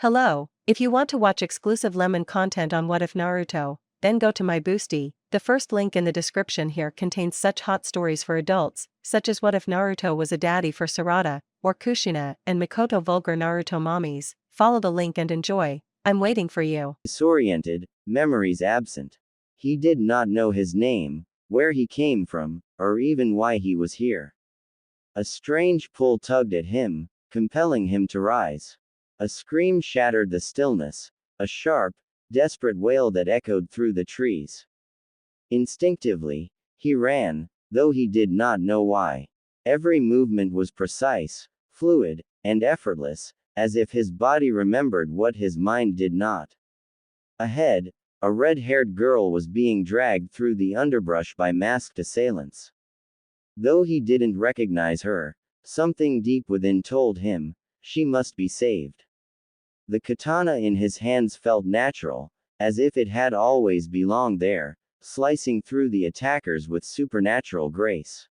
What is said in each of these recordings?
Hello, if you want to watch exclusive lemon content on What If Naruto, then go to my Boosty. The first link in the description here contains such hot stories for adults, such as What If Naruto was a daddy for Sarada, or Kushina and Mikoto vulgar Naruto mommies. Follow the link and enjoy. I'm waiting for you. Disoriented, memories absent. He did not know his name, where he came from, or even why he was here. A strange pull tugged at him, compelling him to rise. A scream shattered the stillness, a sharp, desperate wail that echoed through the trees. Instinctively, he ran, though he did not know why. Every movement was precise, fluid, and effortless, as if his body remembered what his mind did not. Ahead, a red-haired girl was being dragged through the underbrush by masked assailants. Though he didn't recognize her, something deep within told him, she must be saved. The katana in his hands felt natural, as if it had always belonged there, slicing through the attackers with supernatural grace.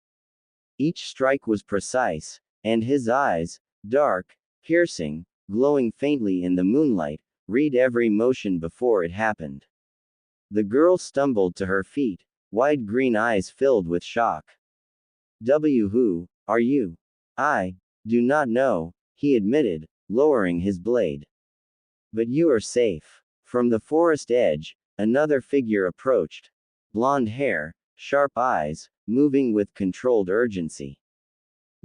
Each strike was precise, and his eyes, dark, piercing, glowing faintly in the moonlight, read every motion before it happened. The girl stumbled to her feet, wide green eyes filled with shock. Who are you? I do not know, he admitted, lowering his blade. But you are safe. From the forest edge, another figure approached. Blonde hair, sharp eyes, moving with controlled urgency.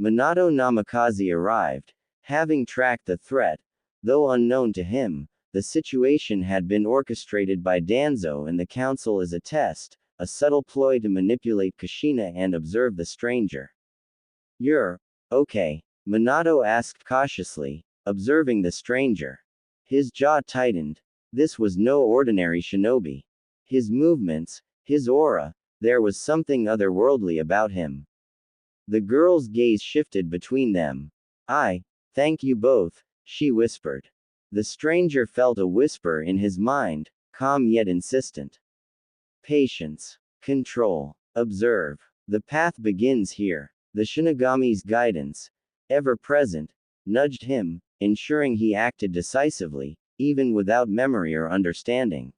Minato Namikaze arrived, having tracked the threat. Though unknown to him, the situation had been orchestrated by Danzo and the council as a test, a subtle ploy to manipulate Kushina and observe the stranger. You're okay? Minato asked cautiously, observing the stranger. His jaw tightened. This was no ordinary shinobi. His movements, his aura, there was something otherworldly about him. The girl's gaze shifted between them. I thank you both, she whispered. The stranger felt a whisper in his mind, calm yet insistent. Patience. Control. Observe. The path begins here. The Shinigami's guidance, ever present, nudged him, ensuring he acted decisively, even without memory or understanding.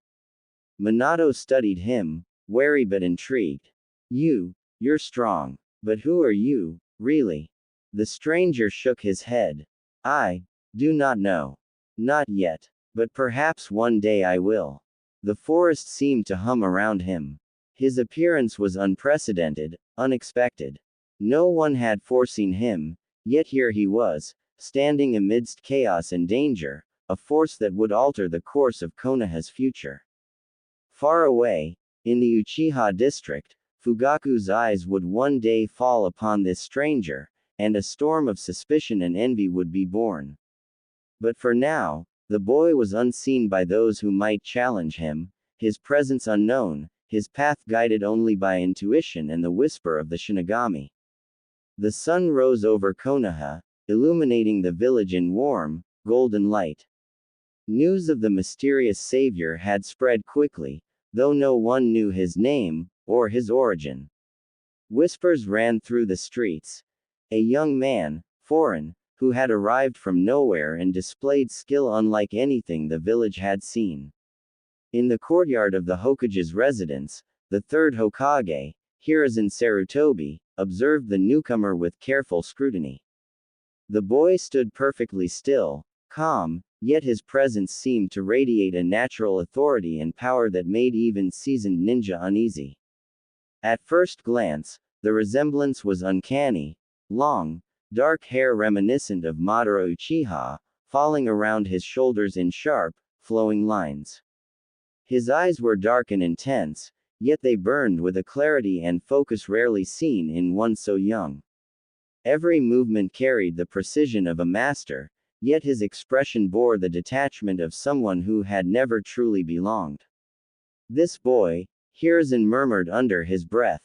Minato studied him, wary but intrigued. You're strong. But who are you, really? The stranger shook his head. I do not know. Not yet. But perhaps one day I will. The forest seemed to hum around him. His appearance was unprecedented, unexpected. No one had foreseen him, yet here he was, standing amidst chaos and danger, a force that would alter the course of Konoha's future. Far away, in the Uchiha district, Fugaku's eyes would one day fall upon this stranger, and a storm of suspicion and envy would be born. But for now, the boy was unseen by those who might challenge him, his presence unknown, his path guided only by intuition and the whisper of the Shinigami. The sun rose over Konoha, illuminating the village in warm, golden light. News of the mysterious savior had spread quickly, though no one knew his name, or his origin. Whispers ran through the streets. A young man, foreign, who had arrived from nowhere and displayed skill unlike anything the village had seen. In the courtyard of the Hokage's residence, the third Hokage, Hiruzen Sarutobi, observed the newcomer with careful scrutiny. The boy stood perfectly still, calm, yet his presence seemed to radiate a natural authority and power that made even seasoned ninja uneasy. At first glance, the resemblance was uncanny. Long, dark hair reminiscent of Madara Uchiha, falling around his shoulders in sharp, flowing lines. His eyes were dark and intense, yet they burned with a clarity and focus rarely seen in one so young. Every movement carried the precision of a master, yet his expression bore the detachment of someone who had never truly belonged. This boy, Hiruzen murmured under his breath.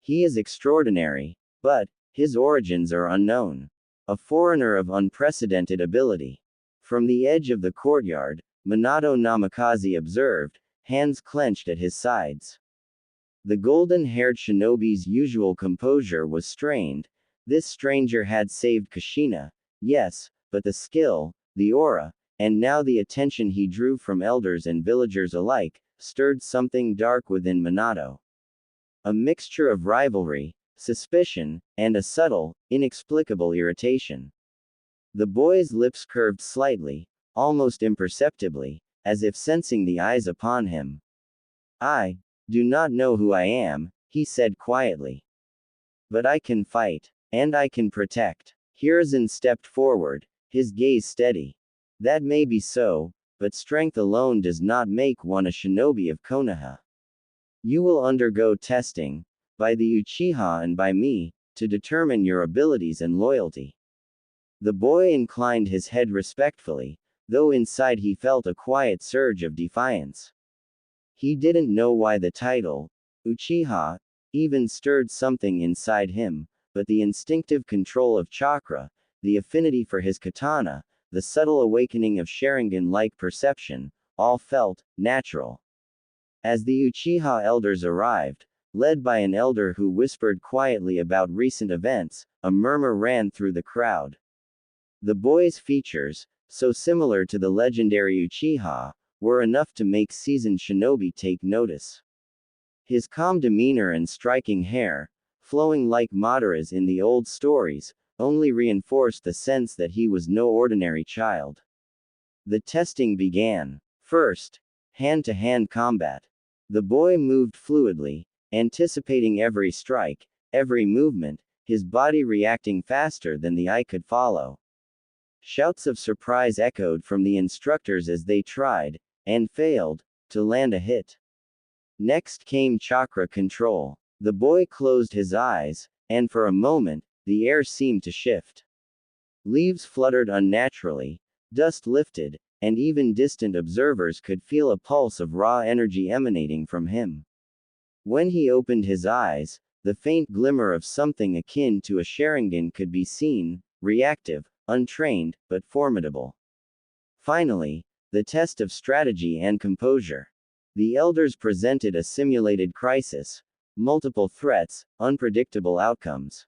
He is extraordinary, but his origins are unknown. A foreigner of unprecedented ability. From the edge of the courtyard, Minato Namikaze observed, hands clenched at his sides. The golden-haired shinobi's usual composure was strained. This stranger had saved Kushina, yes, but the skill, the aura, and now the attention he drew from elders and villagers alike stirred something dark within Minato. A mixture of rivalry, suspicion, and a subtle, inexplicable irritation. The boy's lips curved slightly, almost imperceptibly, as if sensing the eyes upon him. "I do not know who I am," he said quietly. "But I can fight. And I can protect." Hiruzen stepped forward, his gaze steady. "That may be so, but strength alone does not make one a shinobi of Konoha. You will undergo testing, by the Uchiha and by me, to determine your abilities and loyalty." The boy inclined his head respectfully, though inside he felt a quiet surge of defiance. He didn't know why the title, Uchiha, even stirred something inside him, but the instinctive control of chakra, the affinity for his katana, the subtle awakening of Sharingan-like perception, all felt natural. As the Uchiha elders arrived, led by an elder who whispered quietly about recent events, a murmur ran through the crowd. The boy's features, so similar to the legendary Uchiha, were enough to make seasoned shinobi take notice. His calm demeanor and striking hair, flowing like Madara's in the old stories, only reinforced the sense that he was no ordinary child. The testing began. First, hand-to-hand combat. The boy moved fluidly, anticipating every strike, every movement, his body reacting faster than the eye could follow. Shouts of surprise echoed from the instructors as they tried, and failed, to land a hit. Next came chakra control. The boy closed his eyes, and for a moment, the air seemed to shift. Leaves fluttered unnaturally, dust lifted, and even distant observers could feel a pulse of raw energy emanating from him. When he opened his eyes, the faint glimmer of something akin to a Sharingan could be seen, reactive, untrained, but formidable. Finally, the test of strategy and composure. The elders presented a simulated crisis, multiple threats, unpredictable outcomes.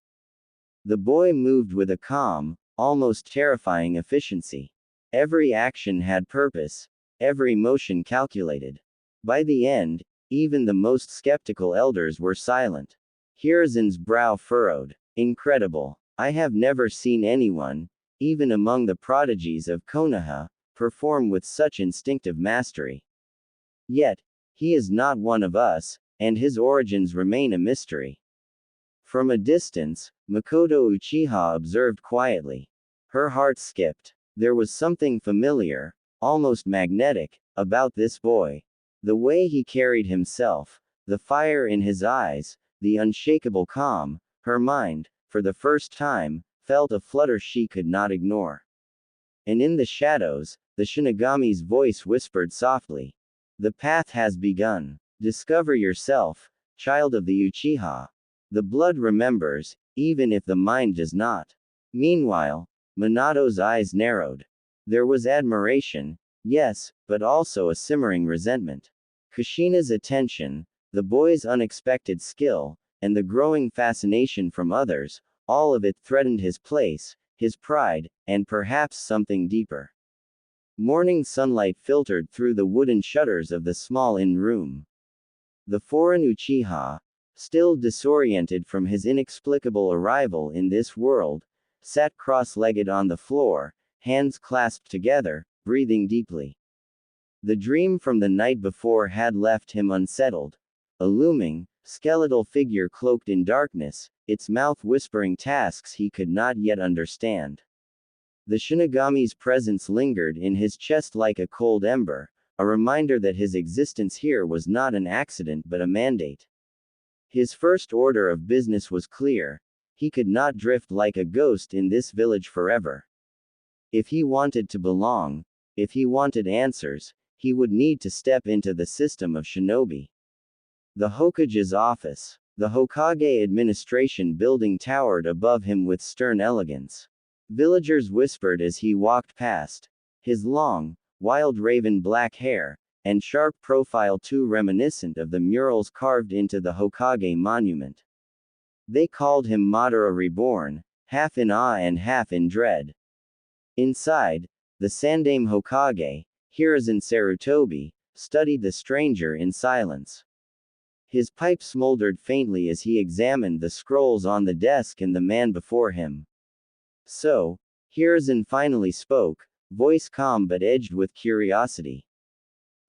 The boy moved with a calm, almost terrifying efficiency. Every action had purpose, every motion calculated. By the end, even the most skeptical elders were silent. Hiruzen's brow furrowed. "Incredible. I have never seen anyone, even among the prodigies of Konoha, perform with such instinctive mastery. Yet, he is not one of us, and his origins remain a mystery." From a distance, Makoto Uchiha observed quietly. Her heart skipped. There was something familiar, almost magnetic, about this boy. The way he carried himself, the fire in his eyes, the unshakable calm, her mind, for the first time, felt a flutter she could not ignore. And in the shadows, the Shinigami's voice whispered softly. "The path has begun. Discover yourself, child of the Uchiha. The blood remembers, even if the mind does not." Meanwhile, Minato's eyes narrowed. There was admiration, yes, but also a simmering resentment. Kushina's attention, the boy's unexpected skill, and the growing fascination from others, all of it threatened his place, his pride, and perhaps something deeper. Morning sunlight filtered through the wooden shutters of the small inn room. The foreign Uchiha, still disoriented from his inexplicable arrival in this world, sat cross-legged on the floor, hands clasped together, breathing deeply. The dream from the night before had left him unsettled. A looming, skeletal figure cloaked in darkness, its mouth whispering tasks he could not yet understand. The Shinigami's presence lingered in his chest like a cold ember, a reminder that his existence here was not an accident but a mandate. His first order of business was clear. He could not drift like a ghost in this village forever. If he wanted to belong, if he wanted answers, he would need to step into the system of shinobi. The Hokage's office. The Hokage administration building towered above him with stern elegance. Villagers whispered as he walked past. His long, wild raven black hair, and sharp profile too reminiscent of the murals carved into the Hokage monument. They called him Madara Reborn, half in awe and half in dread. Inside, The Sandaime Hokage, Hiruzen Sarutobi, studied the stranger in silence. His pipe smoldered faintly as he examined the scrolls on the desk and the man before him. So, Hiruzen finally spoke, voice calm but edged with curiosity.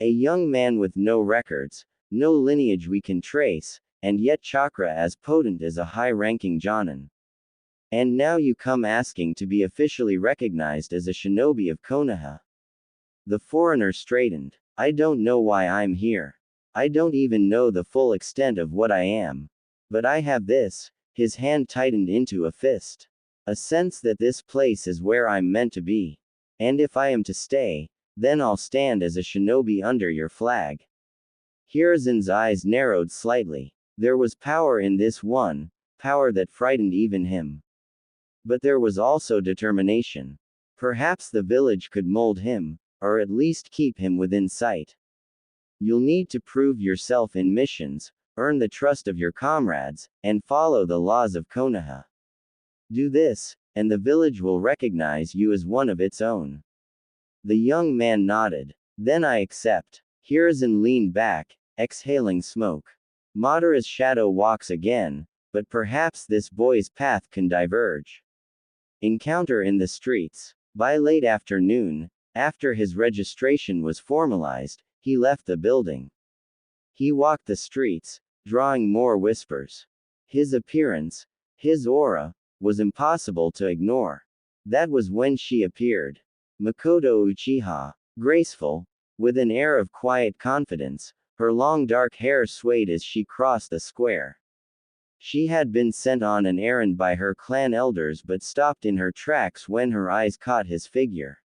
A young man with no records, no lineage we can trace, and yet chakra as potent as a high-ranking Jonin. And now you come asking to be officially recognized as a shinobi of Konoha. The foreigner straightened. I don't know why I'm here. I don't even know the full extent of what I am. But I have this, his hand tightened into a fist. A sense that this place is where I'm meant to be. And if I am to stay, then I'll stand as a shinobi under your flag. Hiruzen's eyes narrowed slightly. There was power in this one, power that frightened even him. But there was also determination. Perhaps the village could mold him, or at least keep him within sight. You'll need to prove yourself in missions, earn the trust of your comrades, and follow the laws of Konoha. Do this, and the village will recognize you as one of its own. The young man nodded. Then I accept. Hiruzen leaned back, exhaling smoke. Madara's shadow walks again, but perhaps this boy's path can diverge. Encounter in the streets. By late afternoon, after his registration was formalized, he left the building. He walked the streets, drawing more whispers. His appearance, his aura, was impossible to ignore. That was when she appeared. Makoto Uchiha, graceful, with an air of quiet confidence, her long dark hair swayed as she crossed the square. She had been sent on an errand by her clan elders but stopped in her tracks when her eyes caught his figure.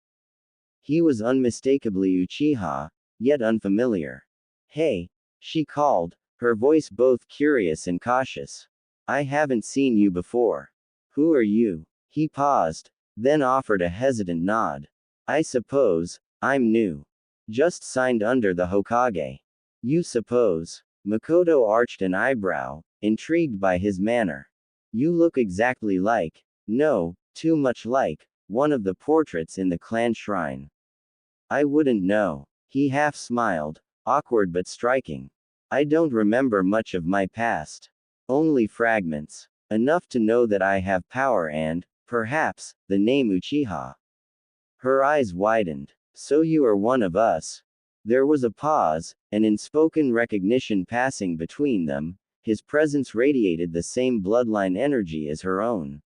He was unmistakably Uchiha, yet unfamiliar. Hey, she called, her voice both curious and cautious. I haven't seen you before. Who are you? He paused, then offered a hesitant nod. I suppose, I'm new. Just signed under the Hokage. You suppose? Makoto arched an eyebrow, intrigued by his manner. You look exactly like, no, too much like, one of the portraits in the clan shrine. I wouldn't know. He half smiled, awkward but striking. I don't remember much of my past. Only fragments. Enough to know that I have power and, perhaps, the name Uchiha. Her eyes widened. So you are one of us. There was a pause, an unspoken recognition passing between them. His presence radiated the same bloodline energy as her own.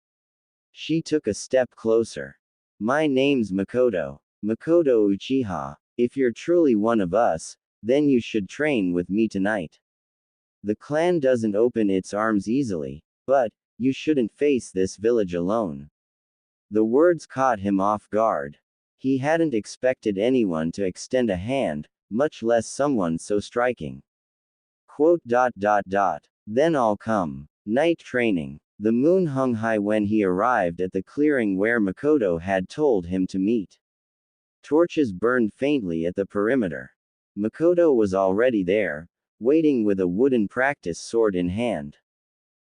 She took a step closer. My name's Makoto. Makoto Uchiha. If you're truly one of us, then you should train with me tonight. The clan doesn't open its arms easily, but, you shouldn't face this village alone. The words caught him off guard. He hadn't expected anyone to extend a hand, much less someone so striking. Then I'll come. Night training. The moon hung high when he arrived at the clearing where Makoto had told him to meet. Torches burned faintly at the perimeter. Makoto was already there, waiting with a wooden practice sword in hand.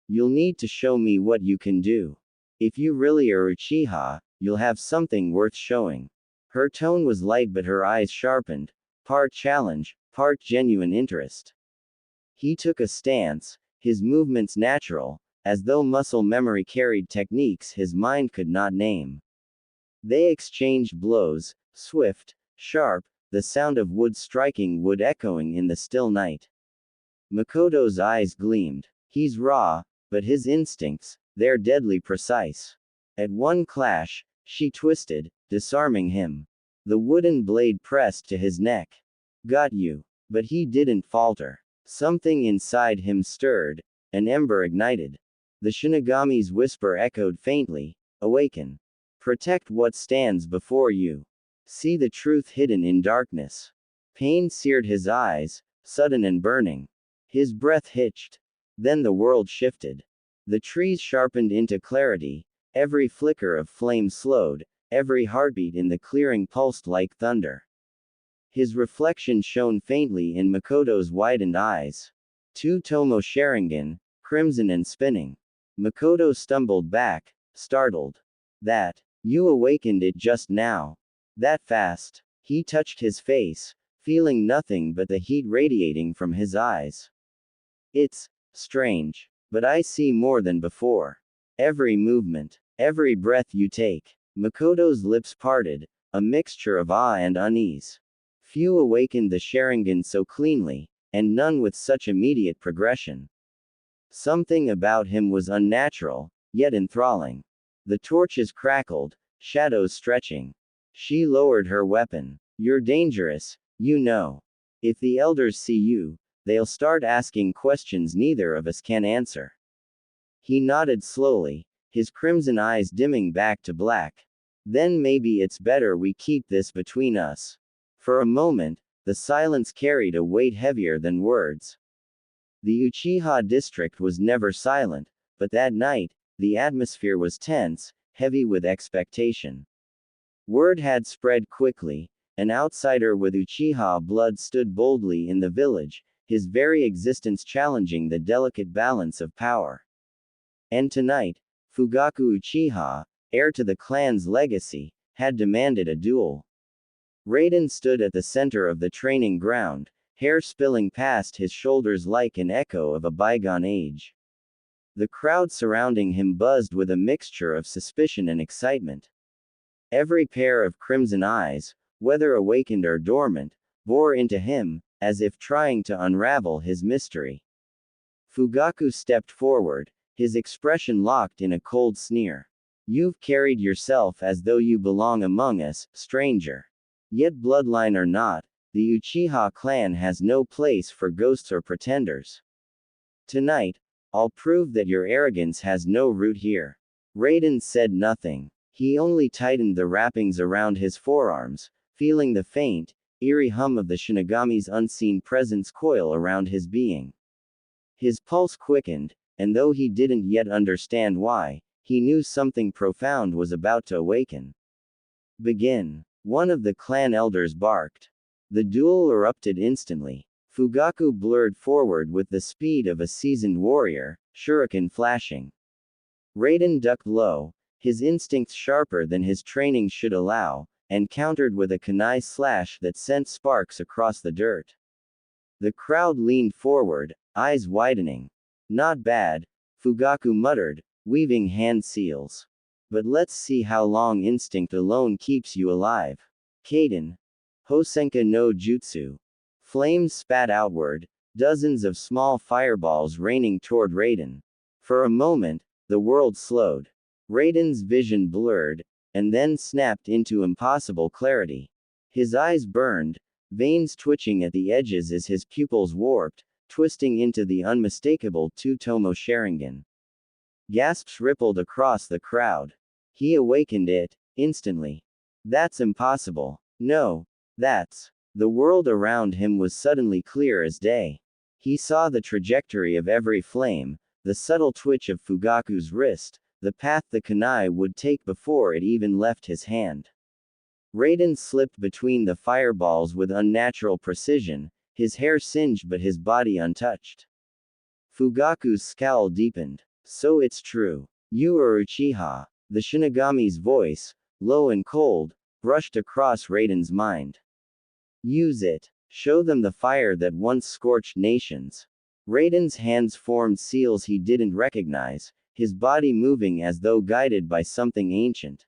You'll need to show me what you can do. If you really are Uchiha, you'll have something worth showing. Her tone was light but her eyes sharpened, part challenge, part genuine interest. He took a stance, his movements natural, as though muscle memory carried techniques his mind could not name. They exchanged blows, swift, sharp, the sound of wood striking wood echoing in the still night. Makoto's eyes gleamed. He's raw, but his instincts, they're deadly precise. At one clash, she twisted, disarming him. The wooden blade pressed to his neck. Got you. But he didn't falter. Something inside him stirred, an ember ignited. The Shinigami's whisper echoed faintly, awaken. Protect what stands before you. See the truth hidden in darkness. Pain seared his eyes, sudden and burning. His breath hitched. Then the world shifted. The trees sharpened into clarity, every flicker of flame slowed, every heartbeat in the clearing pulsed like thunder. His reflection shone faintly in Makoto's widened eyes. Two Tomo Sharingan, crimson and spinning. Makoto stumbled back, startled. That, you awakened it just now. That fast. He touched his face, feeling nothing but the heat radiating from his eyes. It's strange. But I see more than before. Every movement, every breath you take. Makoto's lips parted, a mixture of awe and unease. Few awakened the Sharingan so cleanly, and none with such immediate progression. Something about him was unnatural, yet enthralling. The torches crackled, shadows stretching. She lowered her weapon. You're dangerous, you know. If the elders see you, they'll start asking questions neither of us can answer. He nodded slowly, his crimson eyes dimming back to black. Then maybe it's better we keep this between us. For a moment, the silence carried a weight heavier than words. The Uchiha district was never silent, but that night, the atmosphere was tense, heavy with expectation. Word had spread quickly. An outsider with Uchiha blood stood boldly in the village, his very existence challenging the delicate balance of power. And tonight, Fugaku Uchiha, heir to the clan's legacy, had demanded a duel. Raiden stood at the center of the training ground, hair spilling past his shoulders like an echo of a bygone age. The crowd surrounding him buzzed with a mixture of suspicion and excitement. Every pair of crimson eyes, whether awakened or dormant, bore into him, as if trying to unravel his mystery. Fugaku stepped forward, his expression locked in a cold sneer. You've carried yourself as though you belong among us, stranger. Yet bloodline or not, the Uchiha clan has no place for ghosts or pretenders. Tonight, I'll prove that your arrogance has no root here. Raiden said nothing. He only tightened the wrappings around his forearms, feeling the faint, eerie hum of the Shinigami's unseen presence coil around his being. His pulse quickened, and though he didn't yet understand why, he knew something profound was about to awaken. Begin. One of the clan elders barked. The duel erupted instantly. Fugaku blurred forward with the speed of a seasoned warrior, shuriken flashing. Raiden ducked low, his instincts sharper than his training should allow, and countered with a kunai slash that sent sparks across the dirt. The crowd leaned forward, eyes widening. Not bad, Fugaku muttered, weaving hand seals. But let's see how long instinct alone keeps you alive. Kaden. Hosenka no Jutsu. Flames spat outward, dozens of small fireballs raining toward Raiden. For a moment, the world slowed. Raiden's vision blurred, and then snapped into impossible clarity. His eyes burned, veins twitching at the edges as his pupils warped, twisting into the unmistakable Two-Tomo Sharingan. Gasps rippled across the crowd. He awakened it, instantly. That's impossible. No. That's. The world around him was suddenly clear as day. He saw the trajectory of every flame, the subtle twitch of Fugaku's wrist, the path the kunai would take before it even left his hand. Raiden slipped between the fireballs with unnatural precision, his hair singed but his body untouched. Fugaku's scowl deepened. So it's true. You are Uchiha. The Shinigami's voice, low and cold, brushed across Raiden's mind. Use it. Show them the fire that once scorched nations. Raiden's hands formed seals he didn't recognize, his body moving as though guided by something ancient.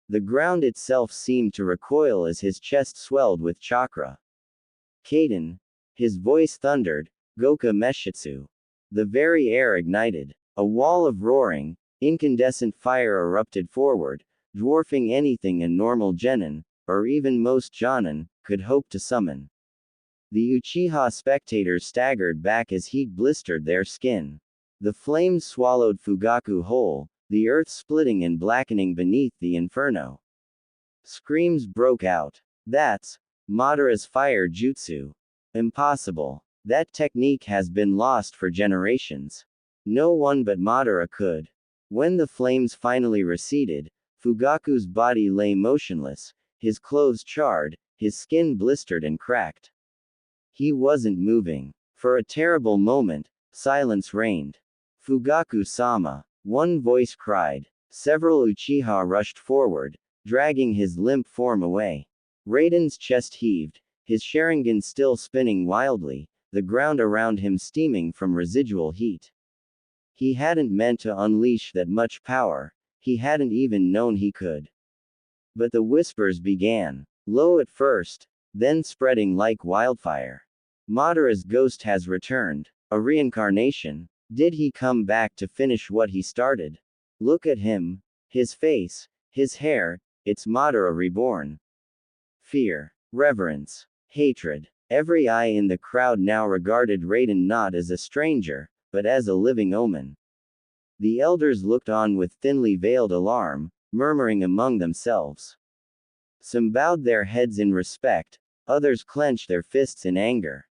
The ground itself seemed to recoil as his chest swelled with chakra. Kaden. His voice thundered, Goka Meshitsu. The very air ignited. A wall of roaring, incandescent fire erupted forward, dwarfing anything a normal genin, or even most jonin, could hope to summon. The Uchiha spectators staggered back as heat blistered their skin. The flames swallowed Fugaku whole, the earth splitting and blackening beneath the inferno. Screams broke out. That's Madara's fire jutsu. Impossible. That technique has been lost for generations. No one but Madara could. When the flames finally receded, Fugaku's body lay motionless, his clothes charred, his skin blistered and cracked. He wasn't moving. For a terrible moment, silence reigned. Fugaku-sama. One voice cried. Several Uchiha rushed forward, dragging his limp form away. Raiden's chest heaved, his Sharingan still spinning wildly, the ground around him steaming from residual heat. He hadn't meant to unleash that much power, he hadn't even known he could. But the whispers began, low at first, then spreading like wildfire. Madara's ghost has returned. A reincarnation. Did he come back to finish what he started? Look at him. His face, his hair, it's Madara reborn. Fear, reverence, hatred. Every eye in the crowd now regarded Raiden not as a stranger, but as a living omen. The elders looked on with thinly veiled alarm, murmuring among themselves. Some bowed their heads in respect, others clenched their fists in anger.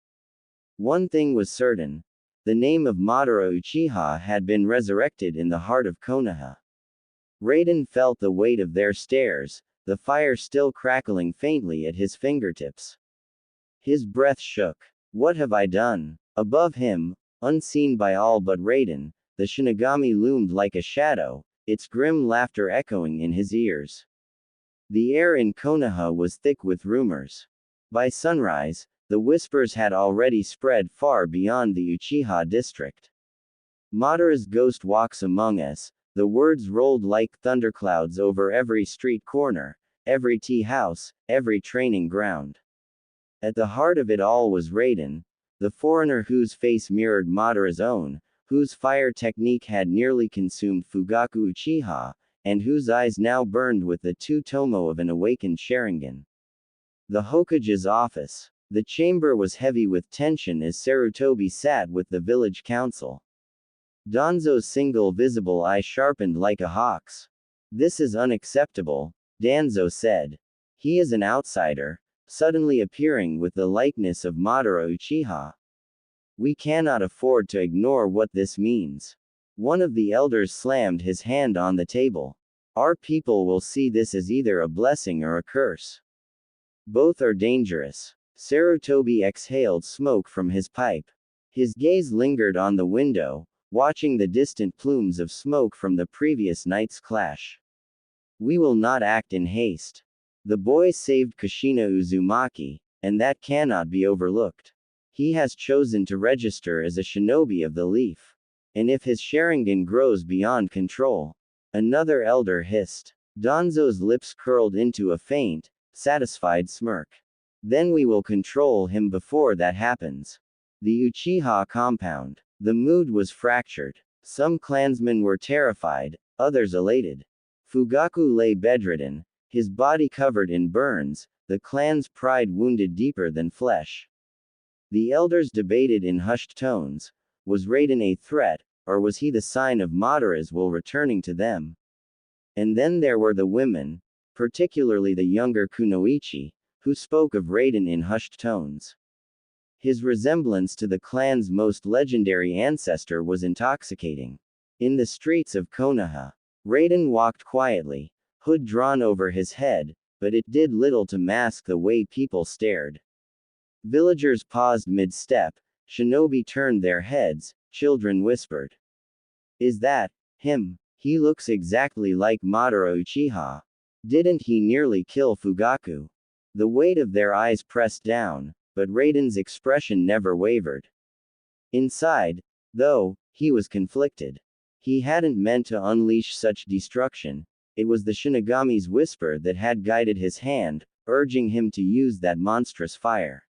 One thing was certain. The name of Madara Uchiha had been resurrected in the heart of Konoha. Raiden felt the weight of their stares, the fire still crackling faintly at his fingertips. His breath shook. What have I done? Above him, unseen by all but Raiden, the Shinigami loomed like a shadow, its grim laughter echoing in his ears. The air in Konoha was thick with rumors. By sunrise, the whispers had already spread far beyond the Uchiha district. Madara's ghost walks among us, the words rolled like thunderclouds over every street corner, every tea house, every training ground. At the heart of it all was Raiden, the foreigner whose face mirrored Madara's own, whose fire technique had nearly consumed Fugaku Uchiha, and whose eyes now burned with the two tomo of an awakened Sharingan. The Hokage's office. The chamber was heavy with tension as Sarutobi sat with the village council. Danzo's single visible eye sharpened like a hawk's. This is unacceptable, Danzo said. He is an outsider, suddenly appearing with the likeness of Madara Uchiha. We cannot afford to ignore what this means. One of the elders slammed his hand on the table. Our people will see this as either a blessing or a curse. Both are dangerous. Sarutobi exhaled smoke from his pipe. His gaze lingered on the window, watching the distant plumes of smoke from the previous night's clash. We will not act in haste. The boy saved Kushina Uzumaki, and that cannot be overlooked. He has chosen to register as a shinobi of the leaf. And if his Sharingan grows beyond control. Another elder hissed. Danzo's lips curled into a faint, satisfied smirk. Then we will control him before that happens. The Uchiha compound. The mood was fractured. Some clansmen were terrified, others elated. Fugaku lay bedridden, his body covered in burns, the clan's pride wounded deeper than flesh. The elders debated in hushed tones. Was Raiden a threat, or was he the sign of Madara's will returning to them? And then there were the women, particularly the younger Kunoichi, who spoke of Raiden in hushed tones. His resemblance to the clan's most legendary ancestor was intoxicating. In the streets of Konoha, Raiden walked quietly, hood drawn over his head, but it did little to mask the way people stared. Villagers paused mid-step, shinobi turned their heads, children whispered. Is that him? He looks exactly like Madara Uchiha. Didn't he nearly kill Fugaku? The weight of their eyes pressed down, but Raiden's expression never wavered. Inside, though, he was conflicted. He hadn't meant to unleash such destruction. It was the Shinigami's whisper that had guided his hand, urging him to use that monstrous fire.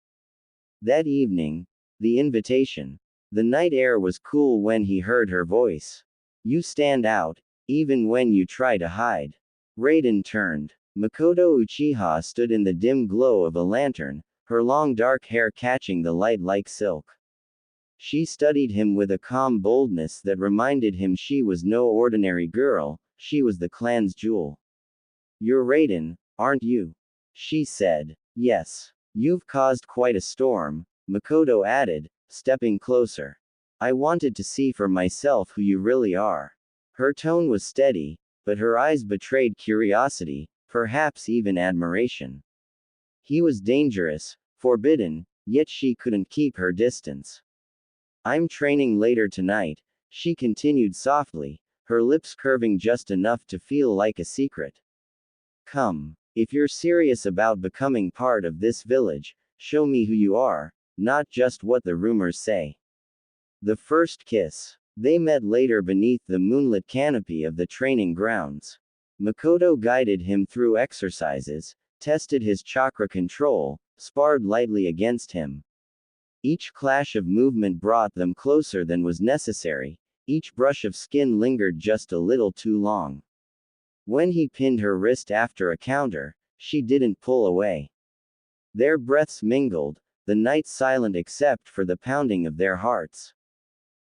That evening, the invitation. The night air was cool when he heard her voice. You stand out, even when you try to hide. Raiden turned. Makoto Uchiha stood in the dim glow of a lantern, her long dark hair catching the light like silk. She studied him with a calm boldness that reminded him she was no ordinary girl, she was the clan's jewel. You're Raiden, aren't you? She said. Yes. You've caused quite a storm, Makoto added, stepping closer. I wanted to see for myself who you really are. Her tone was steady, but her eyes betrayed curiosity, perhaps even admiration. He was dangerous, forbidden, yet she couldn't keep her distance. I'm training later tonight, she continued softly, her lips curving just enough to feel like a secret. Come. If you're serious about becoming part of this village, show me who you are, not just what the rumors say. The first kiss. They met later beneath the moonlit canopy of the training grounds. Makoto guided him through exercises, tested his chakra control, sparred lightly against him. Each clash of movement brought them closer than was necessary, each brush of skin lingered just a little too long. When he pinned her wrist after a counter, she didn't pull away. Their breaths mingled, the night silent except for the pounding of their hearts.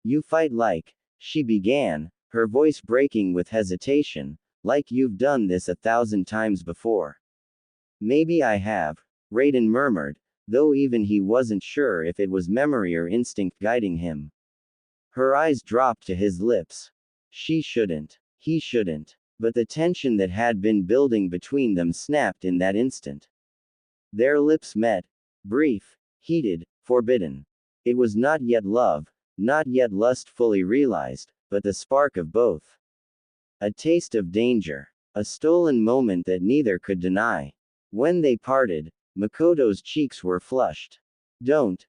You fight like, she began, her voice breaking with hesitation, like you've done this 1,000 times before. Maybe I have, Raiden murmured, though even he wasn't sure if it was memory or instinct guiding him. Her eyes dropped to his lips. She shouldn't. He shouldn't. But the tension that had been building between them snapped in that instant. Their lips met. Brief, heated, forbidden. It was not yet love, not yet lust fully realized, but the spark of both. A taste of danger. A stolen moment that neither could deny. When they parted, Makoto's cheeks were flushed. Don't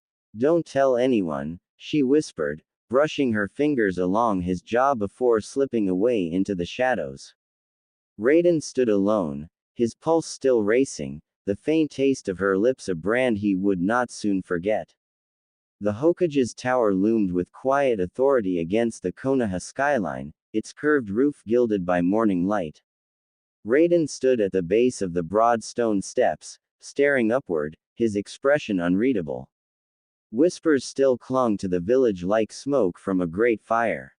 tell anyone, she whispered, brushing her fingers along his jaw before slipping away into the shadows. Raiden stood alone, his pulse still racing, the faint taste of her lips a brand he would not soon forget. The Hokage's tower loomed with quiet authority against the Konoha skyline, its curved roof gilded by morning light. Raiden stood at the base of the broad stone steps, staring upward, his expression unreadable. Whispers still clung to the village like smoke from a great fire.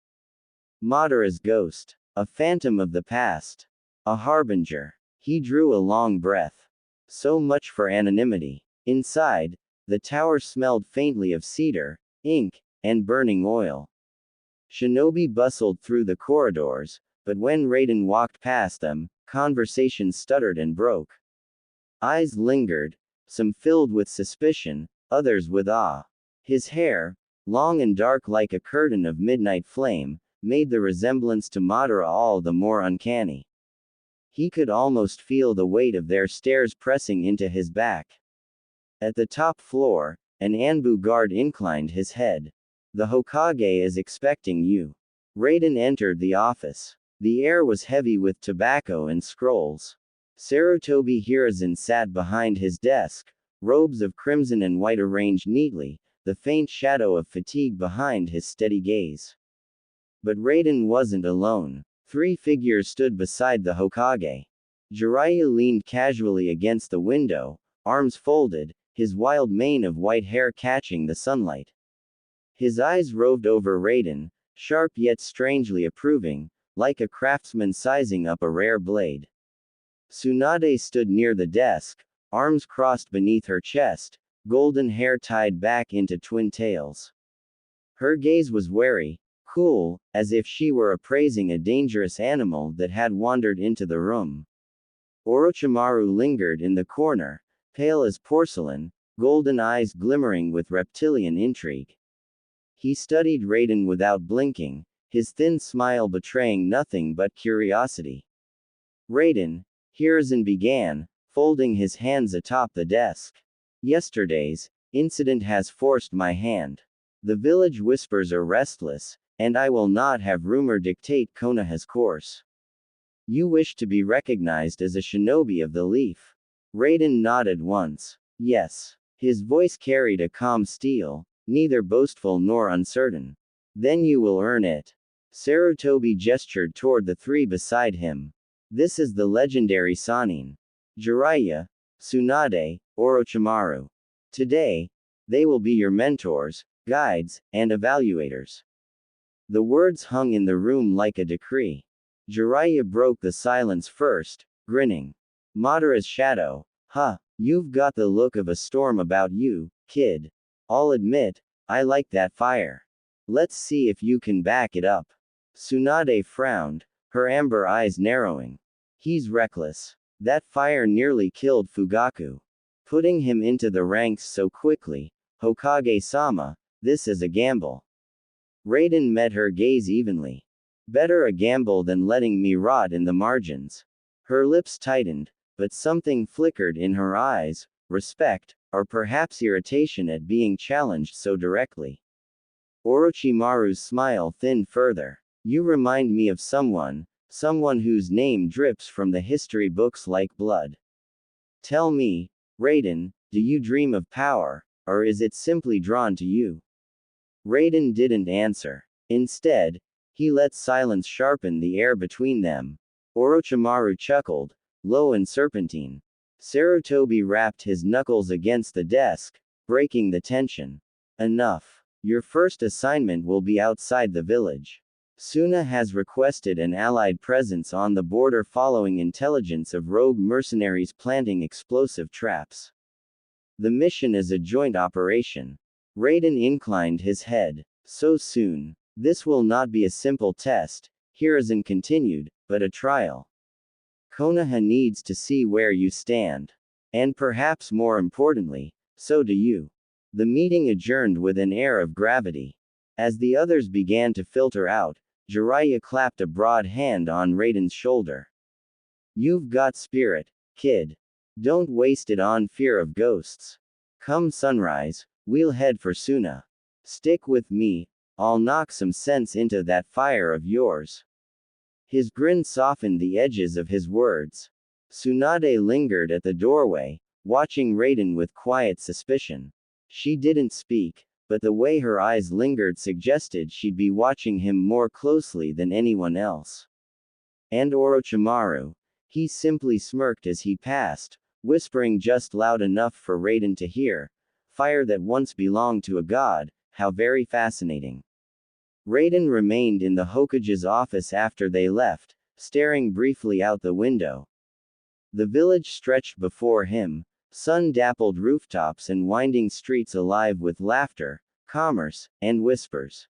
Madara's ghost. A phantom of the past. A harbinger. He drew a long breath. So much for anonymity. Inside, the tower smelled faintly of cedar, ink, and burning oil. Shinobi bustled through the corridors, but when Raiden walked past them, conversation stuttered and broke. Eyes lingered, some filled with suspicion, others with awe. His hair, long and dark like a curtain of midnight flame, made the resemblance to Madara all the more uncanny. He could almost feel the weight of their stares pressing into his back. At the top floor, an Anbu guard inclined his head. The Hokage is expecting you. Raiden entered the office. The air was heavy with tobacco and scrolls. Sarutobi Hiruzen sat behind his desk, robes of crimson and white arranged neatly, the faint shadow of fatigue behind his steady gaze. But Raiden wasn't alone. 3 figures stood beside the Hokage. Jiraiya leaned casually against the window, arms folded, his wild mane of white hair catching the sunlight. His eyes roved over Raiden, sharp yet strangely approving, like a craftsman sizing up a rare blade. Tsunade stood near the desk, arms crossed beneath her chest, golden hair tied back into twin tails. Her gaze was wary, cool, as if she were appraising a dangerous animal that had wandered into the room. Orochimaru lingered in the corner, pale as porcelain, golden eyes glimmering with reptilian intrigue. He studied Raiden without blinking, his thin smile betraying nothing but curiosity. Raiden, Hiruzen began, folding his hands atop the desk. Yesterday's incident has forced my hand. The village whispers are restless, and I will not have rumor dictate Konoha's course. You wish to be recognized as a shinobi of the leaf. Raiden nodded once. Yes. His voice carried a calm steel, neither boastful nor uncertain. Then you will earn it. Sarutobi gestured toward the 3 beside him. This is the legendary Sannin. Jiraiya, Tsunade, Orochimaru. Today, they will be your mentors, guides, and evaluators. The words hung in the room like a decree. Jiraiya broke the silence first, grinning. Madara's shadow. Huh, you've got the look of a storm about you, kid. I'll admit, I like that fire. Let's see if you can back it up. Tsunade frowned, her amber eyes narrowing. He's reckless. That fire nearly killed Fugaku. Putting him into the ranks so quickly, Hokage-sama, this is a gamble. Raiden met her gaze evenly. Better a gamble than letting me rot in the margins. Her lips tightened, but something flickered in her eyes, respect, or perhaps irritation at being challenged so directly. Orochimaru's smile thinned further. You remind me of someone whose name drips from the history books like blood. Tell me, Raiden, do you dream of power, or is it simply drawn to you? Raiden didn't answer. Instead, he let silence sharpen the air between them. Orochimaru chuckled, low and serpentine. Sarutobi rapped his knuckles against the desk, breaking the tension. Enough. Your first assignment will be outside the village. Suna has requested an allied presence on the border following intelligence of rogue mercenaries planting explosive traps. The mission is a joint operation. Raiden inclined his head. So soon. This will not be a simple test, Hiruzen continued, but a trial. Konoha needs to see where you stand. And perhaps more importantly, so do you. The meeting adjourned with an air of gravity. As the others began to filter out, Jiraiya clapped a broad hand on Raiden's shoulder. You've got spirit, kid. Don't waste it on fear of ghosts. Come sunrise, we'll head for Suna. Stick with me, I'll knock some sense into that fire of yours. His grin softened the edges of his words. Tsunade lingered at the doorway, watching Raiden with quiet suspicion. She didn't speak, but the way her eyes lingered suggested she'd be watching him more closely than anyone else. And Orochimaru? He simply smirked as he passed, whispering just loud enough for Raiden to hear. Fire that once belonged to a god, how very fascinating. Raiden remained in the Hokage's office after they left, staring briefly out the window. The village stretched before him, sun-dappled rooftops and winding streets alive with laughter, commerce, and whispers.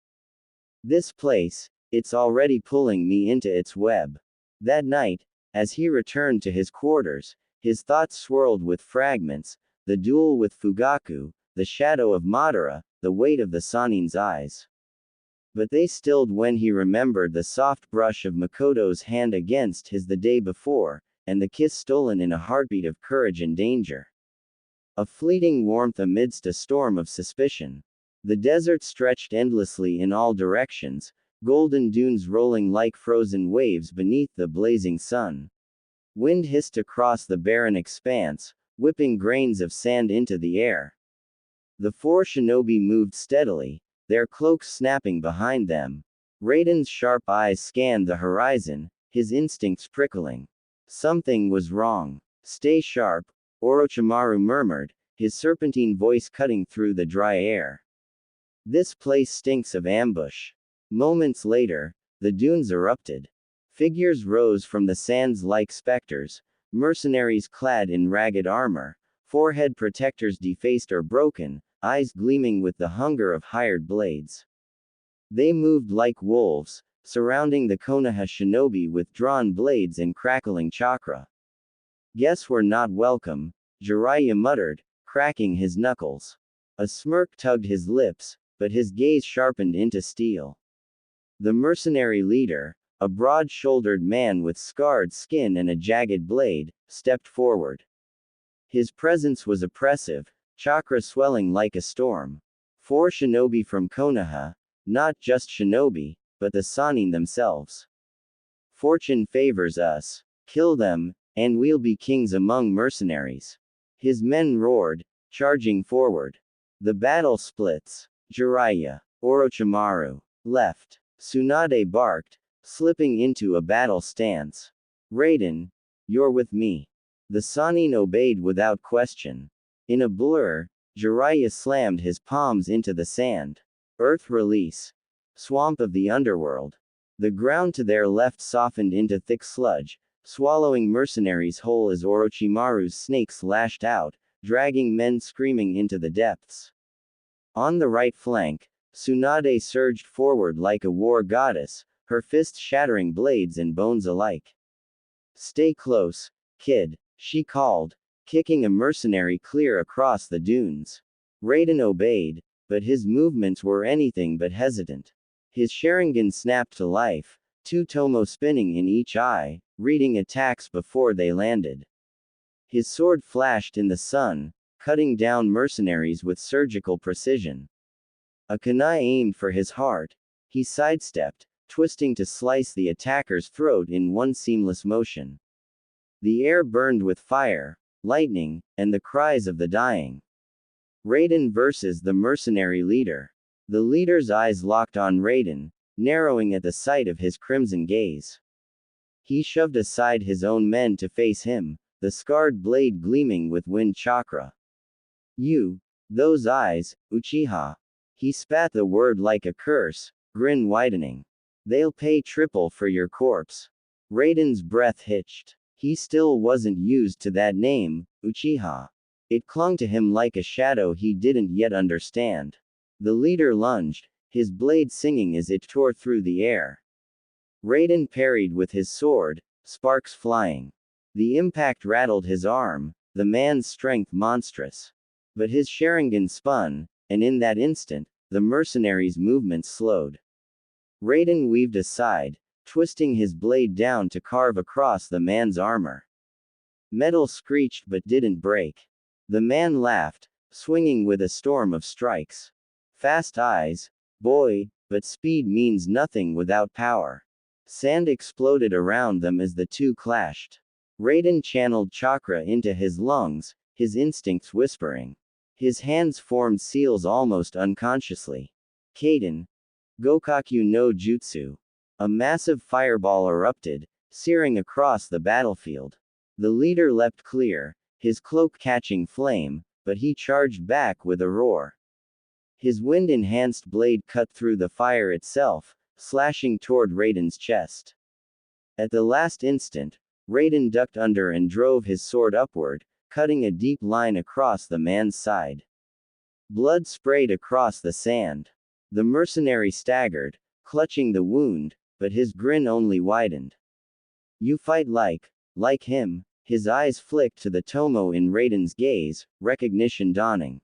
This place, it's already pulling me into its web. That night, as he returned to his quarters, his thoughts swirled with fragments, the duel with Fugaku, the shadow of Madara, the weight of the Sanin's eyes. But they stilled when he remembered the soft brush of Makoto's hand against his the day before, and the kiss stolen in a heartbeat of courage and danger. A fleeting warmth amidst a storm of suspicion. The desert stretched endlessly in all directions, golden dunes rolling like frozen waves beneath the blazing sun. Wind hissed across the barren expanse, whipping grains of sand into the air. The four shinobi moved steadily, their cloaks snapping behind them. Raiden's sharp eyes scanned the horizon, his instincts prickling. Something was wrong. Stay sharp, Orochimaru murmured, his serpentine voice cutting through the dry air. This place stinks of ambush. Moments later, the dunes erupted. Figures rose from the sands like specters, mercenaries clad in ragged armor, forehead protectors defaced or broken, eyes gleaming with the hunger of hired blades. They moved like wolves, surrounding the Konoha shinobi with drawn blades and crackling chakra. Guess we're not welcome, Jiraiya muttered, cracking his knuckles. A smirk tugged his lips, but his gaze sharpened into steel. The mercenary leader, a broad-shouldered man with scarred skin and a jagged blade, stepped forward. His presence was oppressive, chakra swelling like a storm. Four shinobi from Konoha, not just shinobi, but the Sanin themselves. Fortune favors us. Kill them, and we'll be kings among mercenaries. His men roared, charging forward. The battle splits. Jiraiya, Orochimaru, left. Tsunade barked, slipping into a battle stance. Raiden, you're with me. The Sanin obeyed without question. In a blur, Jiraiya slammed his palms into the sand. Earth release. Swamp of the underworld. The ground to their left softened into thick sludge, swallowing mercenaries whole as Orochimaru's snakes lashed out, dragging men screaming into the depths. On the right flank, Tsunade surged forward like a war goddess, her fists shattering blades and bones alike. Stay close, kid, she called, kicking a mercenary clear across the dunes. Raiden obeyed, but his movements were anything but hesitant. His Sharingan snapped to life, two tomo spinning in each eye, reading attacks before they landed. His sword flashed in the sun, cutting down mercenaries with surgical precision. A kunai aimed for his heart. He sidestepped, twisting to slice the attacker's throat in one seamless motion. The air burned with fire, lightning, and the cries of the dying. Raiden versus the mercenary leader. The leader's eyes locked on Raiden, narrowing at the sight of his crimson gaze. He shoved aside his own men to face him, the scarred blade gleaming with wind chakra. Those eyes, Uchiha. He spat the word like a curse, grin widening. They'll pay triple for your corpse. Raiden's breath hitched. He still wasn't used to that name, Uchiha. It clung to him like a shadow he didn't yet understand. The leader lunged, his blade singing as it tore through the air. Raiden parried with his sword, sparks flying. The impact rattled his arm, the man's strength monstrous. But his Sharingan spun, and in that instant, the mercenary's movement slowed. Raiden weaved aside, twisting his blade down to carve across the man's armor. Metal screeched but didn't break. The man laughed, swinging with a storm of strikes. Fast eyes, boy, but speed means nothing without power. Sand exploded around them as the two clashed. Raiden channeled chakra into his lungs, his instincts whispering. His hands formed seals almost unconsciously. Kaden. Gokaku no Jutsu. A massive fireball erupted, searing across the battlefield. The leader leapt clear, his cloak catching flame, but he charged back with a roar. His wind-enhanced blade cut through the fire itself, slashing toward Raiden's chest. At the last instant, Raiden ducked under and drove his sword upward, cutting a deep line across the man's side. Blood sprayed across the sand. The mercenary staggered, clutching the wound, but his grin only widened. You fight like him. His eyes flicked to the tomo in Raiden's gaze, recognition dawning.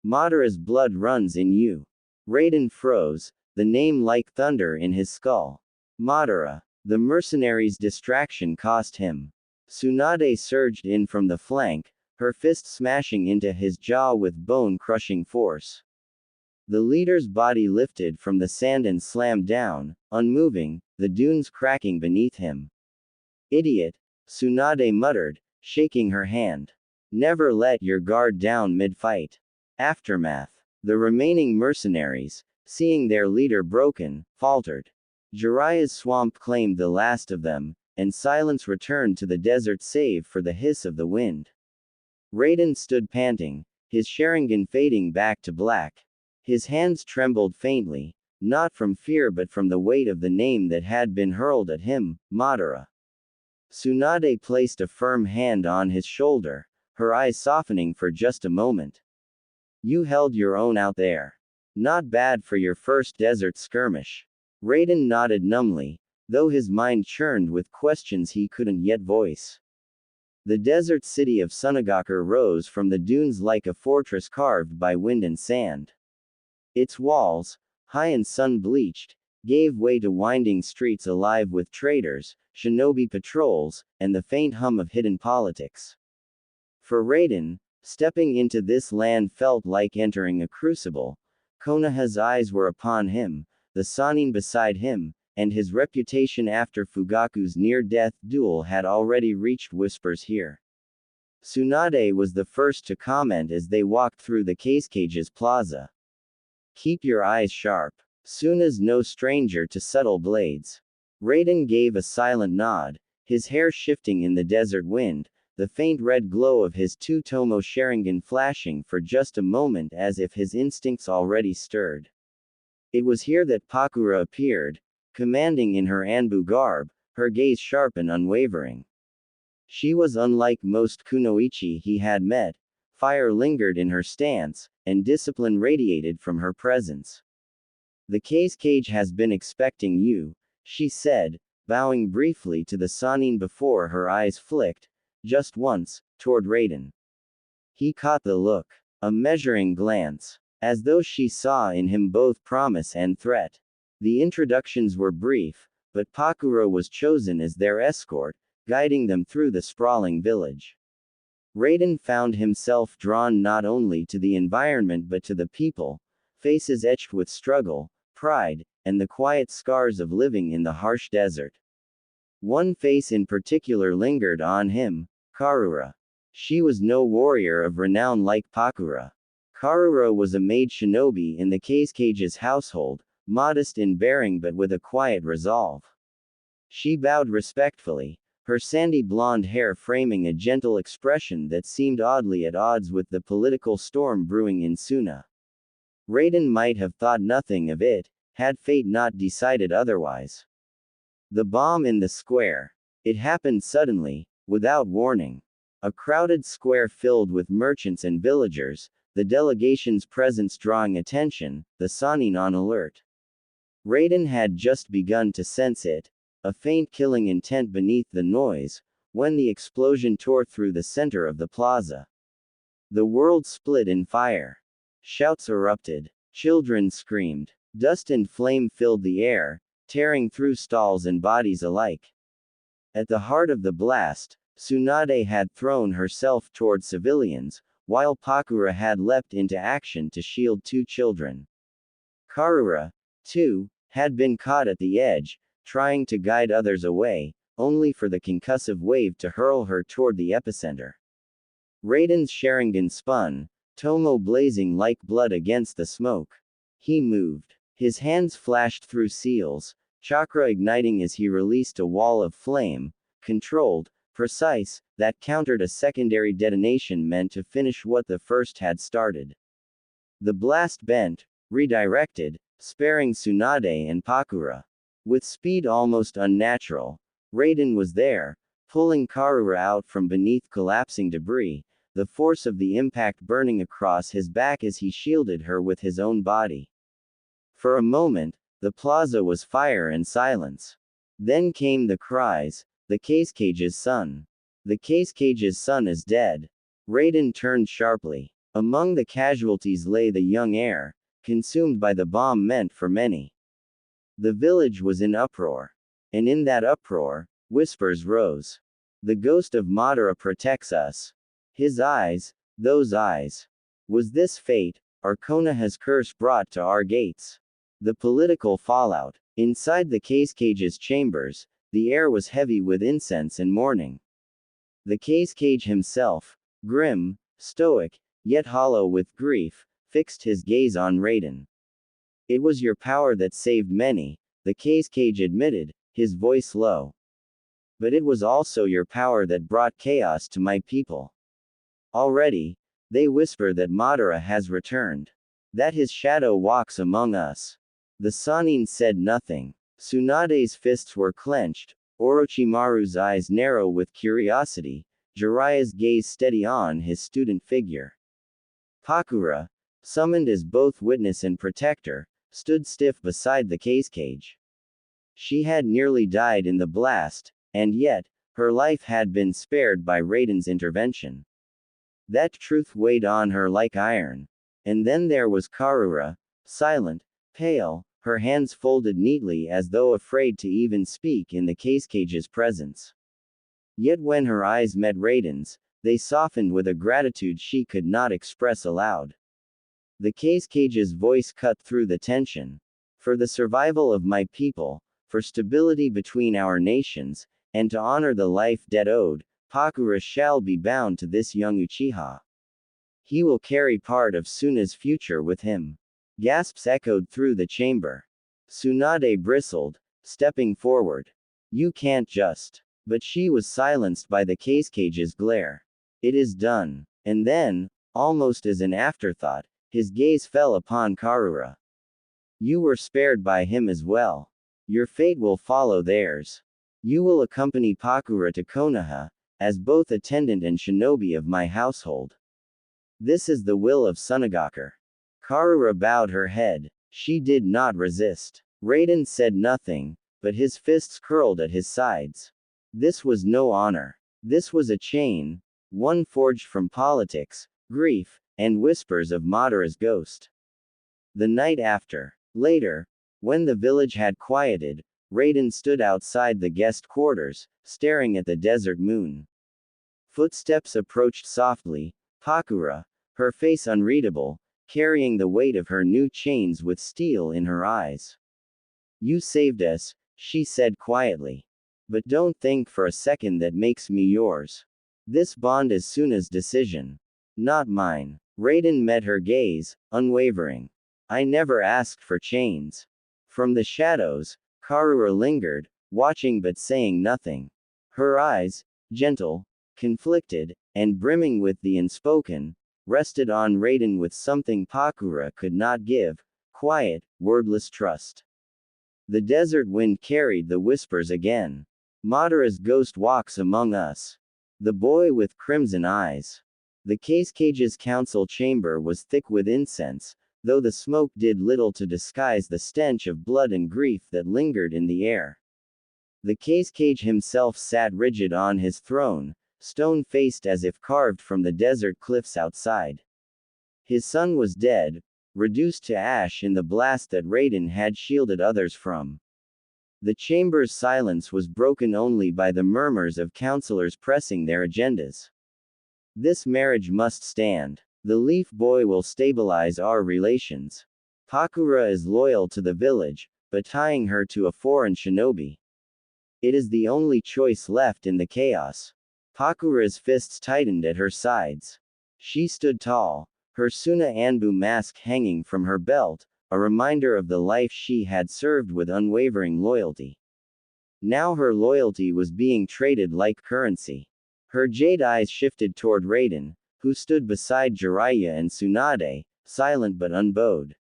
Madara's blood runs in you. Raiden froze, the name like thunder in his skull. Madara. The mercenary's distraction cost him. Tsunade surged in from the flank, her fist smashing into his jaw with bone-crushing force. The leader's body lifted from the sand and slammed down, unmoving, the dunes cracking beneath him. Idiot, Tsunade muttered, shaking her hand. Never let your guard down mid-fight. Aftermath. The remaining mercenaries, seeing their leader broken, faltered. Jiraiya's swamp claimed the last of them, and silence returned to the desert save for the hiss of the wind. Raiden stood panting, his Sharingan fading back to black. His hands trembled faintly, not from fear but from the weight of the name that had been hurled at him, Madara. Tsunade placed a firm hand on his shoulder, her eyes softening for just a moment. You held your own out there. Not bad for your first desert skirmish. Raiden nodded numbly, though his mind churned with questions he couldn't yet voice. The desert city of Sunagaku rose from the dunes like a fortress carved by wind and sand. Its walls, high and sun-bleached, gave way to winding streets alive with traders, shinobi patrols, and the faint hum of hidden politics. For Raiden, stepping into this land felt like entering a crucible. Konoha's eyes were upon him, the Sannin beside him, and his reputation after Fugaku's near-death duel had already reached whispers here. Tsunade was the first to comment as they walked through the Cage's plaza. Keep your eyes sharp. Suna's no stranger to subtle blades. Raiden gave a silent nod, his hair shifting in the desert wind, the faint red glow of his two-tomo Sharingan flashing for just a moment as if his instincts already stirred. It was here that Pakura appeared, commanding in her Anbu garb, her gaze sharp and unwavering. She was unlike most kunoichi he had met. Fire lingered in her stance, and discipline radiated from her presence. The Cage has been expecting you, she said, bowing briefly to the Sannin before her eyes flicked, just once, toward Raiden. He caught the look, a measuring glance, as though she saw in him both promise and threat. The introductions were brief, but Pakura was chosen as their escort, guiding them through the sprawling village. Raiden found himself drawn not only to the environment but to the people, faces etched with struggle, pride, and the quiet scars of living in the harsh desert. One face in particular lingered on him, Karura. She was no warrior of renown like Pakura. Karura was a maid shinobi in the Kage's household, modest in bearing but with a quiet resolve. She bowed respectfully, her sandy blonde hair framing a gentle expression that seemed oddly at odds with the political storm brewing in Suna. Raiden might have thought nothing of it, had fate not decided otherwise. The bomb in the square. It happened suddenly, without warning. A crowded square filled with merchants and villagers, the delegation's presence drawing attention, the Sannin on alert. Raiden had just begun to sense it, a faint killing intent beneath the noise, when the explosion tore through the center of the plaza. The world split in fire. Shouts erupted. Children screamed. Dust and flame filled the air, tearing through stalls and bodies alike. At the heart of the blast, Tsunade had thrown herself toward civilians, while Pakura had leapt into action to shield two children. Karura, too, had been caught at the edge, trying to guide others away, only for the concussive wave to hurl her toward the epicenter. Raiden's Sharingan spun, Tomo blazing like blood against the smoke. He moved. His hands flashed through seals, chakra igniting as he released a wall of flame, controlled, precise, that countered a secondary detonation meant to finish what the first had started. The blast bent, redirected, sparing Tsunade and Pakura. With speed almost unnatural, Raiden was there, pulling Karura out from beneath collapsing debris, the force of the impact burning across his back as he shielded her with his own body. For a moment, the plaza was fire and silence. Then came the cries, "The Kage's son! The Kage's son is dead!" Raiden turned sharply. Among the casualties lay the young heir, consumed by the bomb meant for many. The village was in uproar. And in that uproar, whispers rose. "The ghost of Madara protects us. His eyes, those eyes. Was this fate, or Konoha's curse brought to our gates?" The political fallout. Inside the Kage's chambers, the air was heavy with incense and mourning. The Kage himself, grim, stoic, yet hollow with grief, fixed his gaze on Raiden. "It was your power that saved many," the Kage admitted, his voice low. "But it was also your power that brought chaos to my people. Already, they whisper that Madara has returned. That his shadow walks among us." The Sannin said nothing. Tsunade's fists were clenched, Orochimaru's eyes narrow with curiosity, Jiraiya's gaze steady on his student figure. Pakura, summoned as both witness and protector, stood stiff beside the Kage. She had nearly died in the blast, and yet, her life had been spared by Raiden's intervention. That truth weighed on her like iron. And then there was Karura, silent, pale, her hands folded neatly as though afraid to even speak in the Kage's presence. Yet when her eyes met Raiden's, they softened with a gratitude she could not express aloud. The Kage's voice cut through the tension. "For the survival of my people, for stability between our nations, and to honor the life debt owed, Pakura shall be bound to this young Uchiha. He will carry part of Suna's future with him." Gasps echoed through the chamber. Tsunade bristled, stepping forward. "You can't just." But she was silenced by the Kage's glare. "It is done." And then, almost as an afterthought, his gaze fell upon Karura. "You were spared by him as well. Your fate will follow theirs. You will accompany Pakura to Konoha, as both attendant and shinobi of my household. This is the will of Sunagakur." Karura bowed her head. She did not resist. Raiden said nothing, but his fists curled at his sides. This was no honor. This was a chain, one forged from politics, grief, and whispers of Madara's ghost. The night after. Later, when the village had quieted, Raiden stood outside the guest quarters, staring at the desert moon. Footsteps approached softly, Sakura, her face unreadable, carrying the weight of her new chains with steel in her eyes. You saved us, she said quietly. But don't think for a second that makes me yours. This bond is Suna's decision. Not mine. Raiden met her gaze, unwavering. I never asked for chains. From the shadows, Karura lingered, watching but saying nothing. Her eyes, gentle, conflicted, and brimming with the unspoken, rested on Raiden with something Sakura could not give, quiet, wordless trust. The desert wind carried the whispers again. Madara's ghost walks among us. The boy with crimson eyes. The Cage's council chamber was thick with incense, though the smoke did little to disguise the stench of blood and grief that lingered in the air. The Cage himself sat rigid on his throne, stone-faced as if carved from the desert cliffs outside. His son was dead, reduced to ash in the blast that Raiden had shielded others from. The chamber's silence was broken only by the murmurs of counselors pressing their agendas. This marriage must stand. The Leaf Boy will stabilize our relations. Sakura is loyal to the village, but tying her to a foreign shinobi. It is the only choice left in the chaos. Sakura's fists tightened at her sides. She stood tall, her Suna Anbu mask hanging from her belt, a reminder of the life she had served with unwavering loyalty. Now her loyalty was being traded like currency. Her jade eyes shifted toward Raiden, who stood beside Jiraiya and Tsunade, silent but unbowed.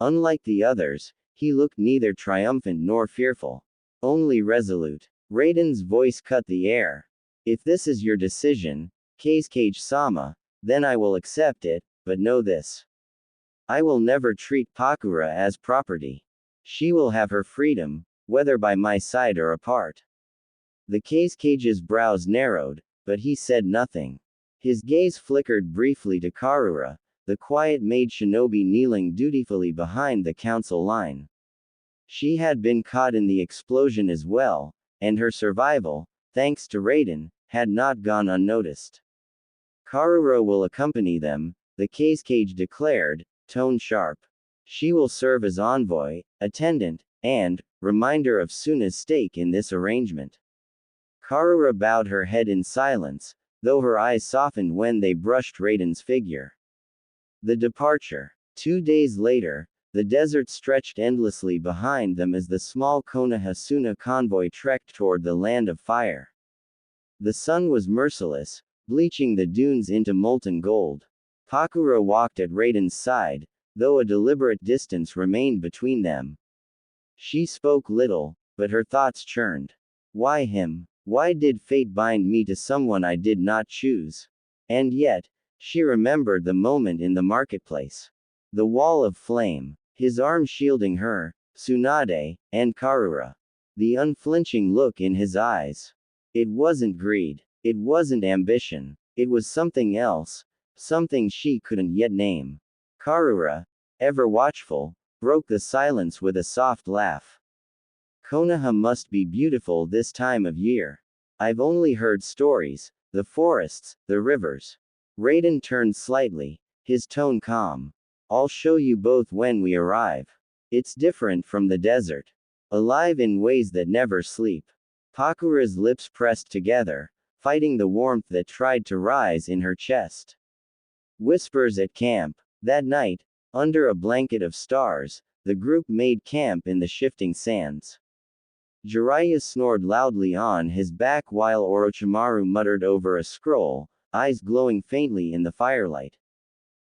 Unlike the others, he looked neither triumphant nor fearful. Only resolute. Raiden's voice cut the air. If this is your decision, Kage-sama, then I will accept it, but know this. I will never treat Sakura as property. She will have her freedom, whether by my side or apart. The Cage's brows narrowed, but he said nothing. His gaze flickered briefly to Karura, the quiet maid shinobi kneeling dutifully behind the council line. She had been caught in the explosion as well, and her survival, thanks to Raiden, had not gone unnoticed. Karura will accompany them, the Cage declared, tone sharp. She will serve as envoy, attendant, and reminder of Suna's stake in this arrangement. Karura bowed her head in silence, though her eyes softened when they brushed Raiden's figure. The departure. 2 days later, the desert stretched endlessly behind them as the small Konoha-Suna convoy trekked toward the land of fire. The sun was merciless, bleaching the dunes into molten gold. Sakura walked at Raiden's side, though a deliberate distance remained between them. She spoke little, but her thoughts churned. Why him? Why did fate bind me to someone I did not choose? And yet, she remembered the moment in the marketplace. The wall of flame, his arm shielding her, Tsunade, and Karura. The unflinching look in his eyes. It wasn't greed. It wasn't ambition. It was something else, something she couldn't yet name. Karura, ever watchful, broke the silence with a soft laugh. Konoha must be beautiful this time of year. I've only heard stories, the forests, the rivers. Raiden turned slightly, his tone calm. I'll show you both when we arrive. It's different from the desert. Alive in ways that never sleep. Sakura's lips pressed together, fighting the warmth that tried to rise in her chest. Whispers at camp. That night, under a blanket of stars, the group made camp in the shifting sands. Jiraiya snored loudly on his back while Orochimaru muttered over a scroll, eyes glowing faintly in the firelight.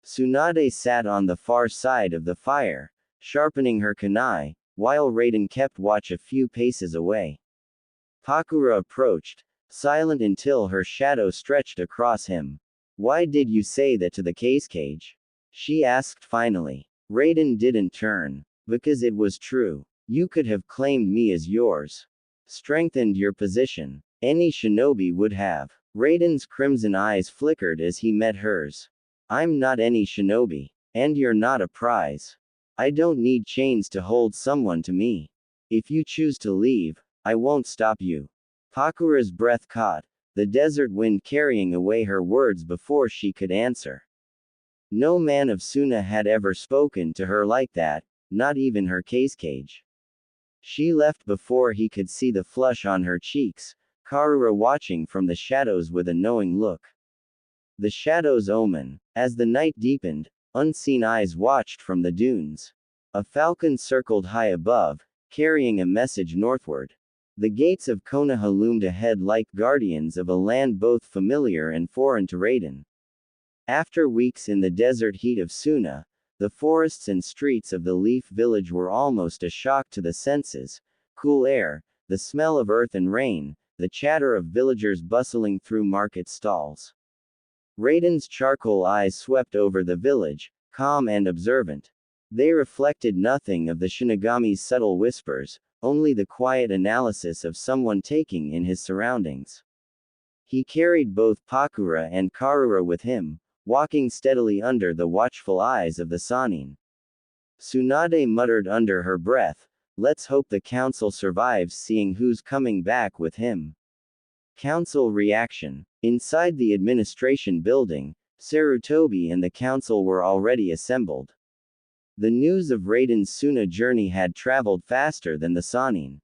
Tsunade sat on the far side of the fire, sharpening her kunai, while Raiden kept watch a few paces away. Sakura approached, silent until her shadow stretched across him. Why did you say that to the Cage? She asked finally. Raiden didn't turn. Because it was true. You could have claimed me as yours. Strengthened your position. Any shinobi would have. Raiden's crimson eyes flickered as he met hers. I'm not any shinobi. And you're not a prize. I don't need chains to hold someone to me. If you choose to leave, I won't stop you. Pakura's breath caught, the desert wind carrying away her words before she could answer. No man of Suna had ever spoken to her like that, not even her cage. She left before he could see the flush on her cheeks, Karura watching from the shadows with a knowing look. The shadows omen. As the night deepened, unseen eyes watched from the dunes. A falcon circled high above, carrying a message northward. The gates of Konoha loomed ahead like guardians of a land both familiar and foreign to Raiden. After weeks in the desert heat of Suna, the forests and streets of the Leaf Village were almost a shock to the senses. Cool air, the smell of earth and rain, the chatter of villagers bustling through market stalls. Raiden's charcoal eyes swept over the village, calm and observant. They reflected nothing of the Shinigami's subtle whispers, only the quiet analysis of someone taking in his surroundings. He carried both Pakura and Karura with him, walking steadily under the watchful eyes of the Sannin. Tsunade muttered under her breath, "Let's hope the council survives seeing who's coming back with him." Council reaction. Inside the administration building, Sarutobi and the council were already assembled. The news of Raiden's Suna journey had traveled faster than the Sannin.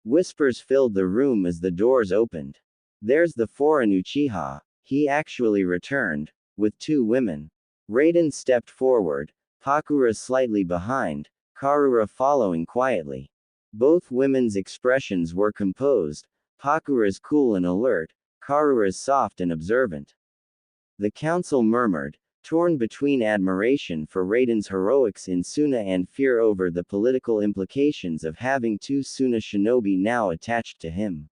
Whispers filled the room as the doors opened. "There's the foreign Uchiha. He actually returned, with 2 women." Raiden stepped forward, Pakura slightly behind, Karura following quietly. Both women's expressions were composed, Pakura's cool and alert, Karura's soft and observant. The council murmured, torn between admiration for Raiden's heroics in Suna and fear over the political implications of having 2 Suna shinobi now attached to him.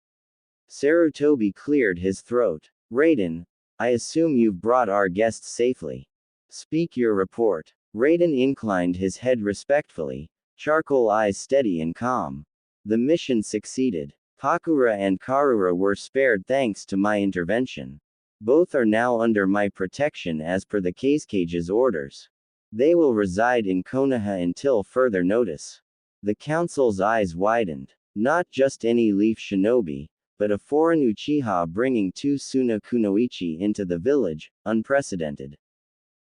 Sarutobi cleared his throat. "Raiden, I assume you've brought our guests safely. Speak your report." Raiden inclined his head respectfully, charcoal eyes steady and calm. "The mission succeeded. Pakura and Karura were spared thanks to my intervention. Both are now under my protection as per the cage's orders. They will reside in Konoha until further notice." The council's eyes widened. Not just any leaf shinobi, but a foreign Uchiha bringing 2 Suna kunoichi into the village, unprecedented.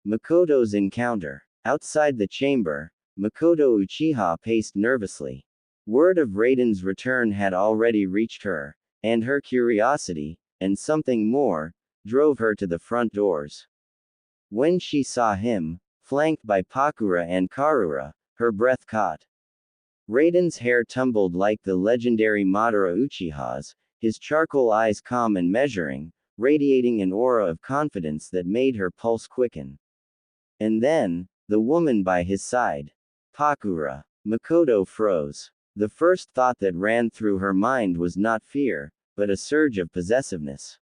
Makoto's encounter. Outside the chamber, Makoto Uchiha paced nervously. Word of Raiden's return had already reached her, and her curiosity, and something more, drove her to the front doors. When she saw him, flanked by Pakura and Karura, her breath caught. Raiden's hair tumbled like the legendary Madara Uchiha's, his charcoal eyes calm and measuring, radiating an aura of confidence that made her pulse quicken. And then, the woman by his side. Pakura. Makoto froze. The first thought that ran through her mind was not fear, but a surge of possessiveness.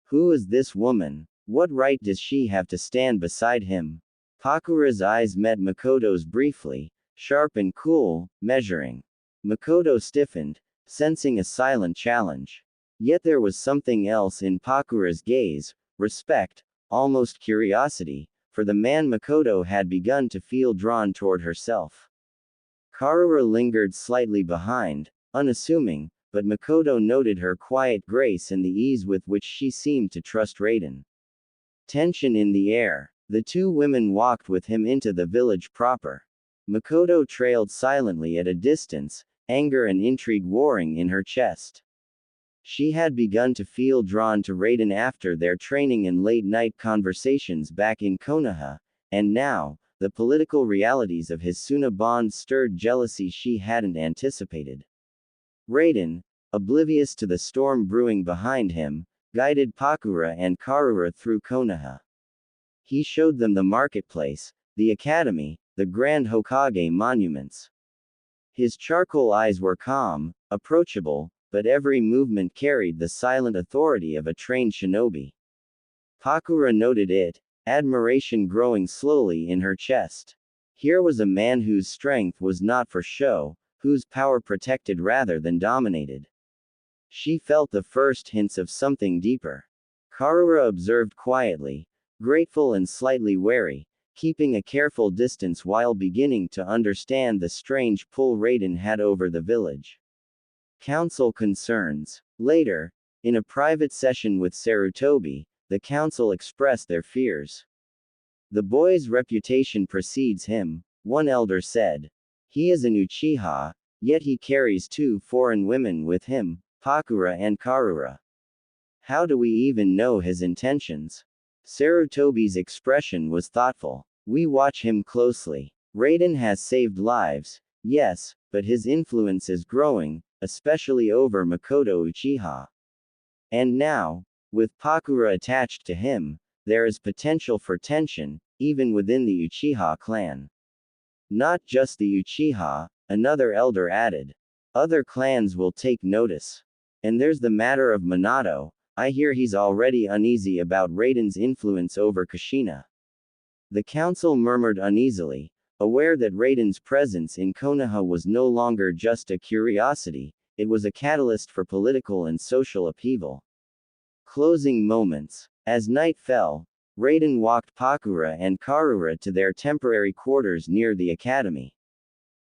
Who is this woman? What right does she have to stand beside him? Pakura's eyes met Makoto's briefly, sharp and cool, measuring. Makoto stiffened, sensing a silent challenge. Yet there was something else in Pakura's gaze, respect, almost curiosity, for the man Makoto had begun to feel drawn toward herself. Karura lingered slightly behind, unassuming, but Makoto noted her quiet grace and the ease with which she seemed to trust Raiden. Tension in the air. The 2 women walked with him into the village proper. Makoto trailed silently at a distance, anger and intrigue warring in her chest. She had begun to feel drawn to Raiden after their training and late-night conversations back in Konoha, and now, the political realities of his Suna bond stirred jealousy she hadn't anticipated. Raiden, oblivious to the storm brewing behind him, guided Pakura and Karura through Konoha. He showed them the marketplace, the academy, the grand Hokage monuments. His charcoal eyes were calm, approachable, but every movement carried the silent authority of a trained shinobi. Pakura noted it, admiration growing slowly in her chest. Here was a man whose strength was not for show, whose power protected rather than dominated. She felt the first hints of something deeper. Karura observed quietly, grateful and slightly wary. keeping a careful distance while beginning to understand the strange pull Raiden had over the village. Council concerns. Later, in a private session with Sarutobi, the council expressed their fears. The boy's reputation precedes him, one elder said. He is an Uchiha, yet he carries two foreign women with him, Pakura and Karura. How do we even know his intentions? Sarutobi's expression was thoughtful. We watch him closely. Raiden has saved lives, yes, but his influence is growing, especially over Makoto Uchiha. And now, with Pakura attached to him, there is potential for tension, even within the Uchiha clan. Not just the Uchiha, another elder added. Other clans will take notice. And there's the matter of Minato. I hear he's already uneasy about Raiden's influence over Kushina. The council murmured uneasily, aware that Raiden's presence in Konoha was no longer just a curiosity, it was a catalyst for political and social upheaval. Closing moments. As night fell, Raiden walked Pakura and Karura to their temporary quarters near the academy.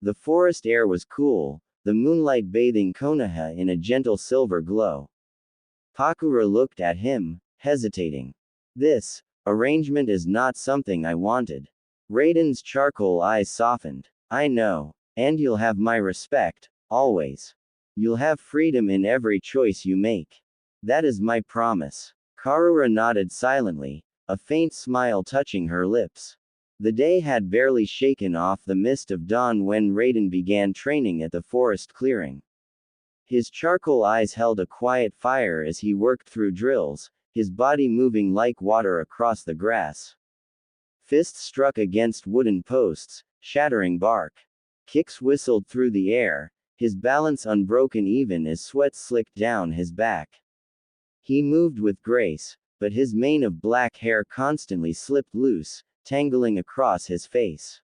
The forest air was cool, the moonlight bathing Konoha in a gentle silver glow. Pakura looked at him, hesitating. This arrangement is not something I wanted. Raiden's charcoal eyes softened. I know. And you'll have my respect, always. You'll have freedom in every choice you make. That is my promise. Karura nodded silently, a faint smile touching her lips. The day had barely shaken off the mist of dawn when Raiden began training at the forest clearing. His charcoal eyes held a quiet fire as he worked through drills, his body moving like water across the grass. Fists struck against wooden posts, shattering bark. Kicks whistled through the air, his balance unbroken even as sweat slicked down his back. He moved with grace, but his mane of black hair constantly slipped loose, tangling across his face.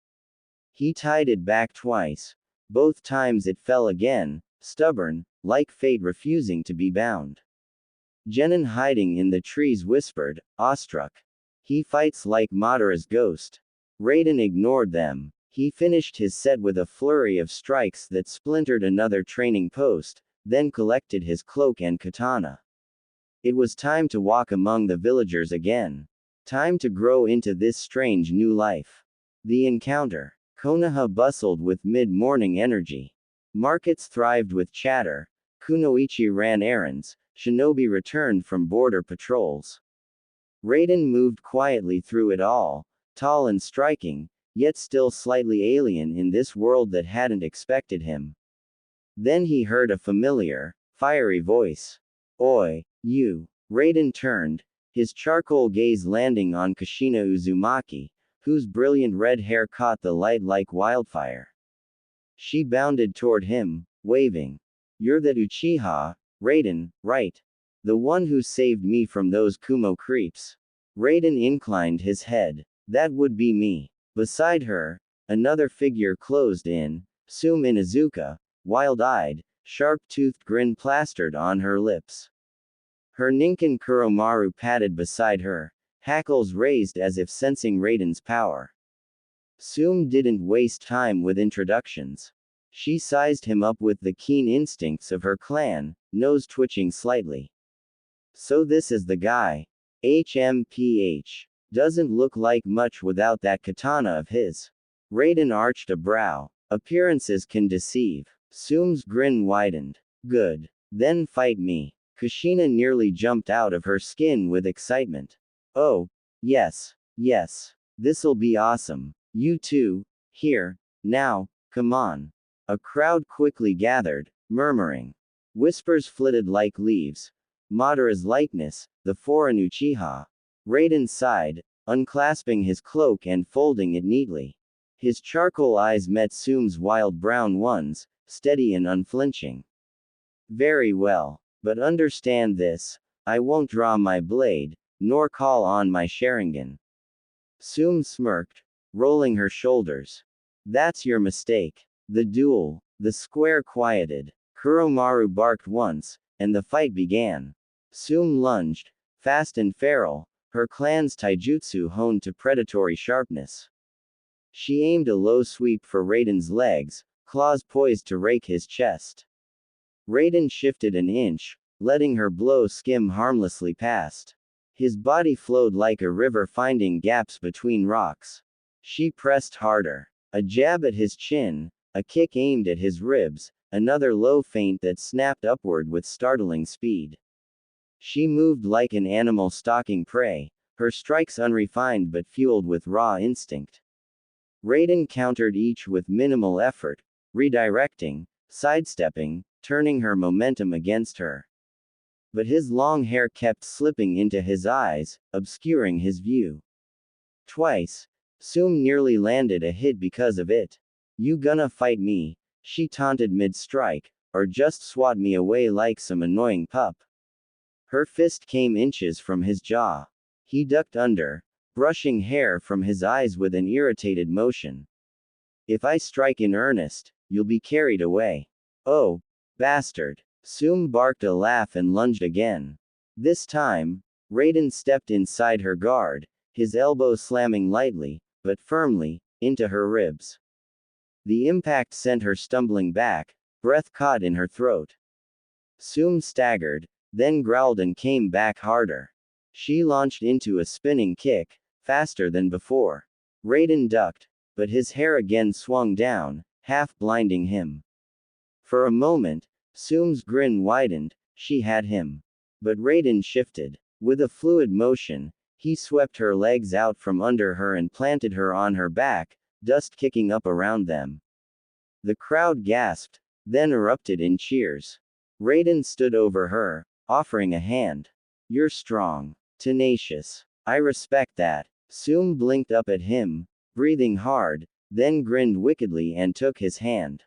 He tied it back twice. Both times it fell again, stubborn, like fate refusing to be bound. Genin hiding in the trees whispered, awestruck. He fights like Madara's ghost. Raiden ignored them. He finished his set with a flurry of strikes that splintered another training post, then collected his cloak and katana. It was time to walk among the villagers again. Time to grow into this strange new life. The encounter. Konoha bustled with mid-morning energy. Markets thrived with chatter. Kunoichi ran errands. Shinobi returned from border patrols. Raiden moved quietly through it all, tall and striking, yet still slightly alien in this world that hadn't expected him. Then he heard a familiar, fiery voice. Oi, you. Raiden turned, his charcoal gaze landing on Kushina Uzumaki, whose brilliant red hair caught the light like wildfire. She bounded toward him, waving. You're that Uchiha, Raiden, right? The one who saved me from those Kumo creeps. Raiden inclined his head. That would be me. Beside her, another figure closed in, Sume Inuzuka, wild-eyed, sharp-toothed grin plastered on her lips. Her Ninken Kuromaru padded beside her, hackles raised as if sensing Raiden's power. Sume didn't waste time with introductions. She sized him up with the keen instincts of her clan, nose twitching slightly. So this is the guy. HMPH. Doesn't look like much without that katana of his. Raiden arched a brow. Appearances can deceive. Sume's grin widened. Good. Then fight me. Kushina nearly jumped out of her skin with excitement. Oh, yes, yes. This'll be awesome. You too. Here, now, come on. A crowd quickly gathered, murmuring. Whispers flitted like leaves. Madara's likeness, the foreign Uchiha. Raiden sighed, unclasping his cloak and folding it neatly. His charcoal eyes met Sume's wild brown ones, steady and unflinching. Very well. But understand this, I won't draw my blade, nor call on my Sharingan. Sume smirked, rolling her shoulders. That's your mistake. The duel. The square quieted. Kuromaru barked once, and the fight began. Sume lunged, fast and feral, her clan's taijutsu honed to predatory sharpness. She aimed a low sweep for Raiden's legs, claws poised to rake his chest. Raiden shifted an inch, letting her blow skim harmlessly past. His body flowed like a river finding gaps between rocks. She pressed harder. A jab at his chin, a kick aimed at his ribs, another low feint that snapped upward with startling speed. She moved like an animal stalking prey, her strikes unrefined but fueled with raw instinct. Raiden countered each with minimal effort, redirecting, sidestepping, turning her momentum against her. But his long hair kept slipping into his eyes, obscuring his view. Twice, Sum nearly landed a hit because of it. "You gonna fight me?" she taunted mid-strike, "or just swat me away like some annoying pup?" Her fist came inches from his jaw. He ducked under, brushing hair from his eyes with an irritated motion. "If I strike in earnest, you'll be carried away." "Oh, bastard." Sum barked a laugh and lunged again. This time, Raiden stepped inside her guard, his elbow slamming lightly, but firmly, into her ribs. The impact sent her stumbling back, breath caught in her throat. Sum staggered, then growled and came back harder. She launched into a spinning kick, faster than before. Raiden ducked, but his hair again swung down, half blinding him. For a moment, Sum's grin widened, she had him. But Raiden shifted. With a fluid motion, he swept her legs out from under her and planted her on her back, dust kicking up around them. The crowd gasped, then erupted in cheers. Raiden stood over her, offering a hand. "You're strong. Tenacious. I respect that." Sum blinked up at him, breathing hard, then grinned wickedly and took his hand.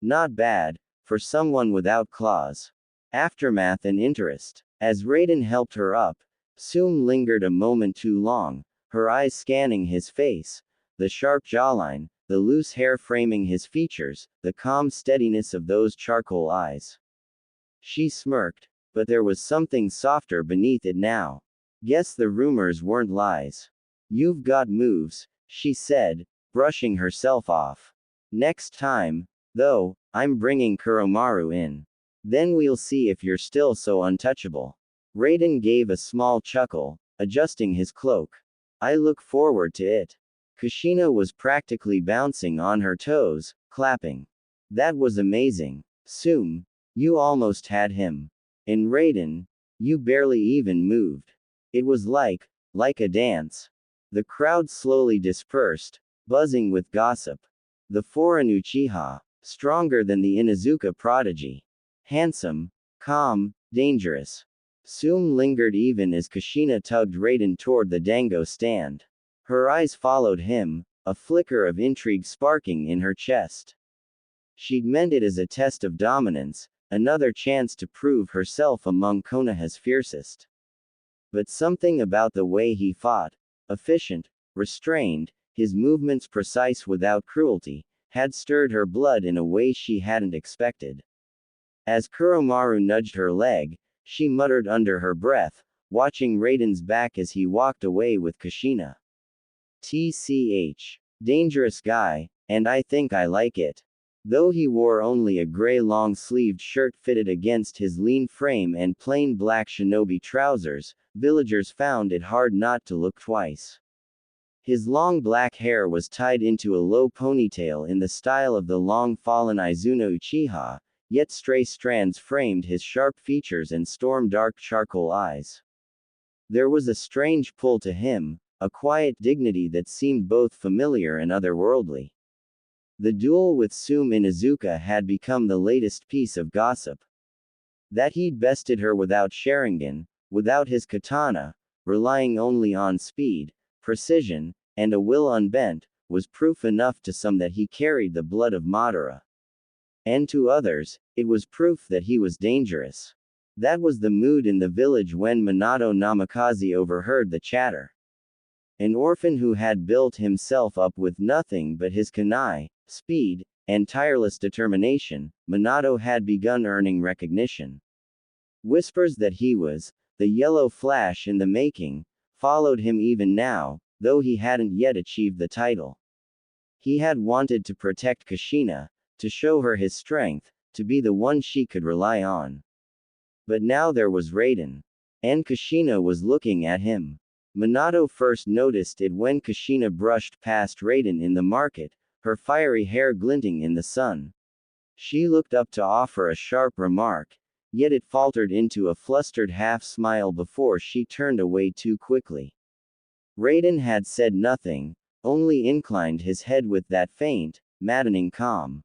Not bad, for someone without claws. Aftermath and interest. As Raiden helped her up, Sum lingered a moment too long, her eyes scanning his face, the sharp jawline, the loose hair framing his features, the calm steadiness of those charcoal eyes. She smirked, but there was something softer beneath it now. "Guess the rumors weren't lies. You've got moves," she said, brushing herself off. "Next time, though, I'm bringing Kuromaru in. Then we'll see if you're still so untouchable." Raiden gave a small chuckle, adjusting his cloak. "I look forward to it." Kushina was practically bouncing on her toes, clapping. "That was amazing. Sum, you almost had him. And Raiden, you barely even moved. It was like a dance." The crowd slowly dispersed, buzzing with gossip. The foreign Uchiha, stronger than the Inuzuka prodigy. Handsome, calm, dangerous. Sum lingered even as Kushina tugged Raiden toward the dango stand. Her eyes followed him, a flicker of intrigue sparking in her chest. She'd meant it as a test of dominance, another chance to prove herself among Konoha's fiercest. But something about the way he fought, efficient, restrained, his movements precise without cruelty, had stirred her blood in a way she hadn't expected. As Kuromaru nudged her leg, she muttered under her breath, watching Raiden's back as he walked away with Kushina. "TCH. Dangerous guy, and I think I like it." Though he wore only a gray long-sleeved shirt fitted against his lean frame and plain black shinobi trousers, villagers found it hard not to look twice. His long black hair was tied into a low ponytail in the style of the long-fallen Izuno Uchiha, yet stray strands framed his sharp features and storm-dark charcoal eyes. There was a strange pull to him, a quiet dignity that seemed both familiar and otherworldly. The duel with Sum Inuzuka had become the latest piece of gossip. That he'd bested her without Sharingan, without his katana, relying only on speed, precision, and a will unbent, was proof enough to some that he carried the blood of Madara. And to others, it was proof that he was dangerous. That was the mood in the village when Minato Namikaze overheard the chatter. An orphan who had built himself up with nothing but his kunai, speed, and tireless determination, Minato had begun earning recognition. Whispers that he was the yellow flash in the making followed him even now, though he hadn't yet achieved the title. He had wanted to protect Kushina, to show her his strength, to be the one she could rely on. But now there was Raiden. And Kushina was looking at him. Minato first noticed it when Kushina brushed past Raiden in the market, her fiery hair glinting in the sun. She looked up to offer a sharp remark, yet it faltered into a flustered half-smile before she turned away too quickly. Raiden had said nothing, only inclined his head with that faint, maddening calm.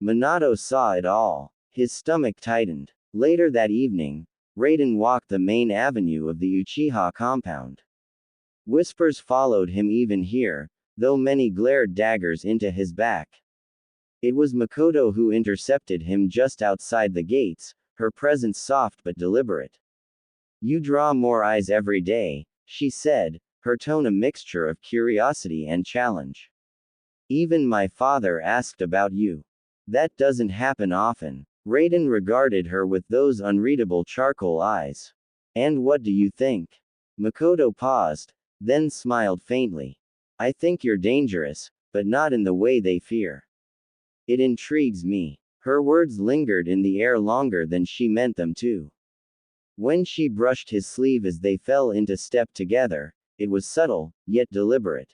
Minato saw it all. His stomach tightened. Later that evening, Raiden walked the main avenue of the Uchiha compound. Whispers followed him even here, though many glared daggers into his back. It was Makoto who intercepted him just outside the gates, her presence soft but deliberate. "You draw more eyes every day," she said, her tone a mixture of curiosity and challenge. "Even my father asked about you. That doesn't happen often." Raiden regarded her with those unreadable charcoal eyes. "And what do you think?" Makoto paused, then smiled faintly. "I think you're dangerous, but not in the way they fear. It intrigues me." Her words lingered in the air longer than she meant them to. When she brushed his sleeve as they fell into step together, it was subtle, yet deliberate.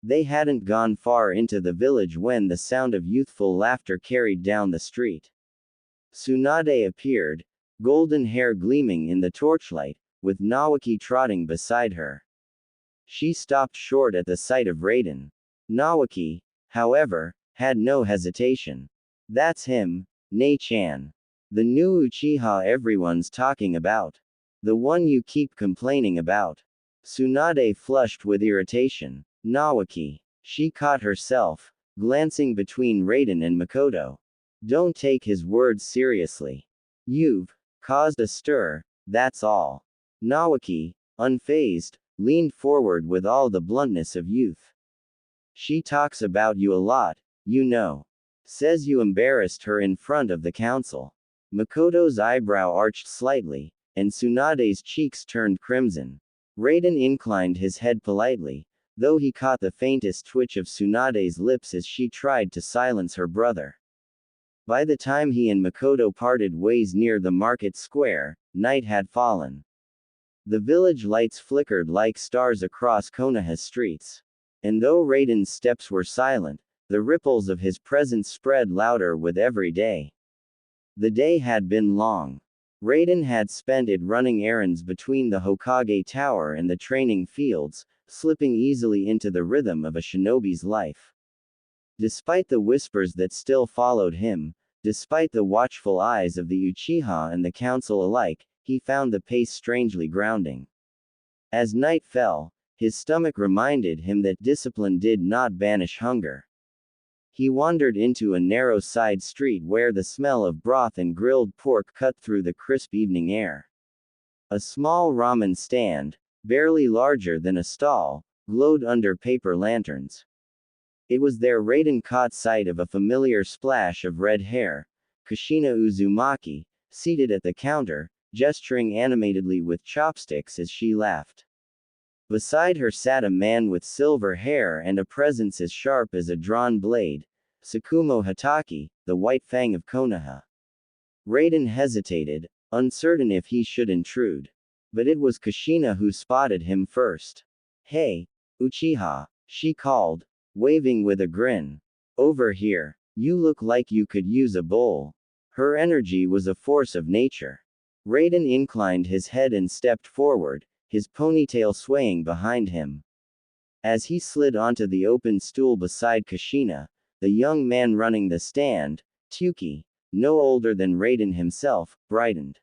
They hadn't gone far into the village when the sound of youthful laughter carried down the street. Tsunade appeared, golden hair gleaming in the torchlight, with Nawaki trotting beside her. She stopped short at the sight of Raiden. Nawaki, however, had no hesitation. "That's him, Nei-chan. The new Uchiha everyone's talking about. The one you keep complaining about." Tsunade flushed with irritation. "Nawaki." She caught herself, glancing between Raiden and Makoto. "Don't take his words seriously. You've caused a stir, that's all." Nawaki, unfazed, leaned forward with all the bluntness of youth. "She talks about you a lot, you know. Says you embarrassed her in front of the council." Makoto's eyebrow arched slightly, and Tsunade's cheeks turned crimson. Raiden inclined his head politely, though he caught the faintest twitch of Tsunade's lips as she tried to silence her brother. By the time he and Makoto parted ways near the market square, night had fallen. The village lights flickered like stars across Konoha's streets. And though Raiden's steps were silent, the ripples of his presence spread louder with every day. The day had been long. Raiden had spent it running errands between the Hokage Tower and the training fields, slipping easily into the rhythm of a shinobi's life. Despite the whispers that still followed him, despite the watchful eyes of the Uchiha and the council alike, he found the pace strangely grounding. As night fell, his stomach reminded him that discipline did not banish hunger. He wandered into a narrow side street where the smell of broth and grilled pork cut through the crisp evening air. A small ramen stand, barely larger than a stall, glowed under paper lanterns. It was there Raiden caught sight of a familiar splash of red hair, Kushina Uzumaki, seated at the counter, gesturing animatedly with chopsticks as she laughed. Beside her sat a man with silver hair and a presence as sharp as a drawn blade, Tsukumo Hatake, the White Fang of Konoha. Raiden hesitated, uncertain if he should intrude. But it was Kushina who spotted him first. "Hey, Uchiha," she called, waving with a grin. "Over here. You look like you could use a bowl." Her energy was a force of nature. Raiden inclined his head and stepped forward, his ponytail swaying behind him. As he slid onto the open stool beside Kushina, the young man running the stand, Tuki, no older than Raiden himself, brightened.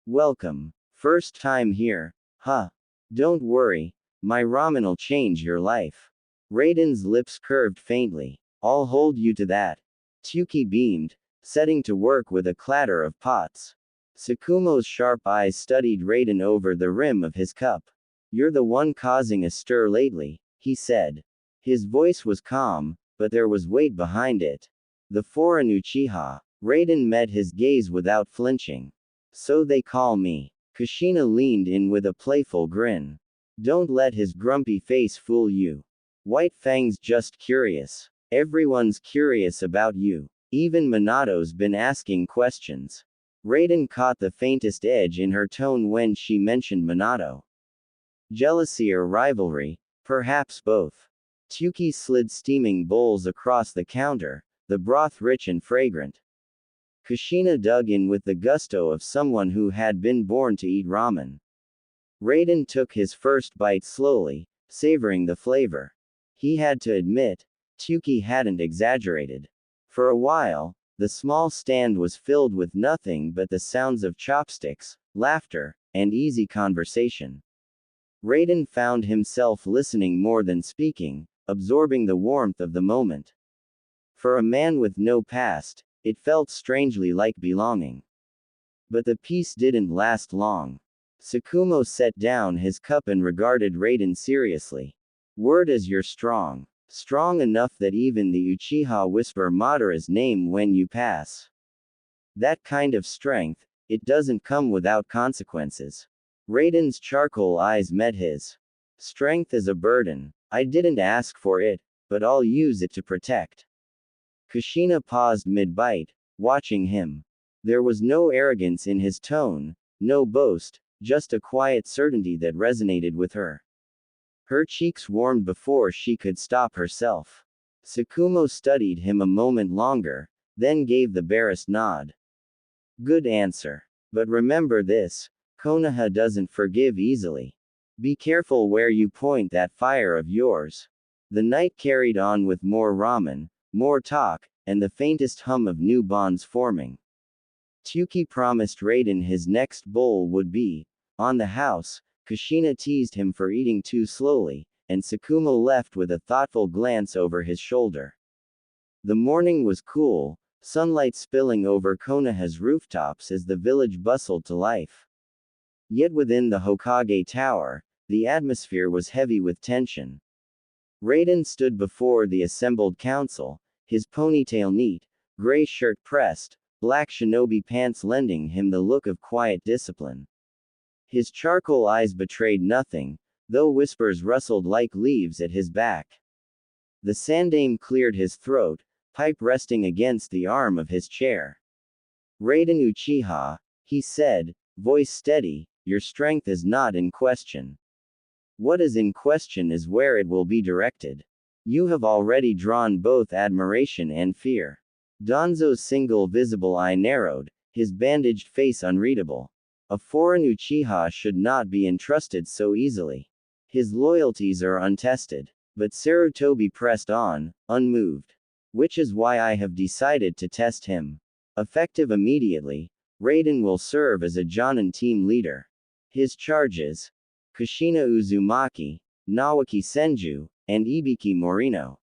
"Welcome. First time here, huh? Don't worry, my ramen'll change your life." Raiden's lips curved faintly. "I'll hold you to that." Tuki beamed, setting to work with a clatter of pots. Tsukumo's sharp eyes studied Raiden over the rim of his cup. "You're the one causing a stir lately," he said. His voice was calm, but there was weight behind it. "The foreign Uchiha." Raiden met his gaze without flinching. "So they call me." Kushina leaned in with a playful grin. Don't let his grumpy face fool you. White Fang's just curious. Everyone's curious about you. Even Minato's been asking questions. Raiden caught the faintest edge in her tone when she mentioned Minato. Jealousy or rivalry? Perhaps both. Tuki slid steaming bowls across the counter, the broth rich and fragrant. Kushina dug in with the gusto of someone who had been born to eat ramen. Raiden took his first bite slowly, savoring the flavor. He had to admit, Tuki hadn't exaggerated. For a while, the small stand was filled with nothing but the sounds of chopsticks, laughter, and easy conversation. Raiden found himself listening more than speaking, absorbing the warmth of the moment. For a man with no past, it felt strangely like belonging. But the peace didn't last long. Tsukumo set down his cup and regarded Raiden seriously. Word as you're strong. Strong enough that even the Uchiha whisper Madara's name when you pass. That kind of strength, it doesn't come without consequences. Raiden's charcoal eyes met his. Strength is a burden. I didn't ask for it, but I'll use it to protect. Kushina paused mid-bite, watching him. There was no arrogance in his tone, no boast, just a quiet certainty that resonated with her. Her cheeks warmed before she could stop herself. Tsukumo studied him a moment longer, then gave the barest nod. Good answer. But remember this, Konoha doesn't forgive easily. Be careful where you point that fire of yours. The night carried on with more ramen, more talk, and the faintest hum of new bonds forming. Tuki promised Raiden his next bowl would be on the house. Kushina teased him for eating too slowly, and Tsukumo left with a thoughtful glance over his shoulder. The morning was cool, sunlight spilling over Konoha's rooftops as the village bustled to life. Yet within the Hokage Tower, the atmosphere was heavy with tension. Raiden stood before the assembled council, his ponytail neat, gray shirt pressed, black shinobi pants lending him the look of quiet discipline. His charcoal eyes betrayed nothing, though whispers rustled like leaves at his back. The Sandaime cleared his throat, pipe resting against the arm of his chair. Raiden Uchiha, he said, voice steady, your strength is not in question. What is in question is where it will be directed. You have already drawn both admiration and fear. Danzo's single visible eye narrowed, his bandaged face unreadable. A foreign Uchiha should not be entrusted so easily. His loyalties are untested. But Sarutobi pressed on, unmoved. Which is why I have decided to test him. Effective immediately, Raiden will serve as a Jonin team leader. His charges: Kushina Uzumaki, Nawaki Senju, and Ibiki Morino.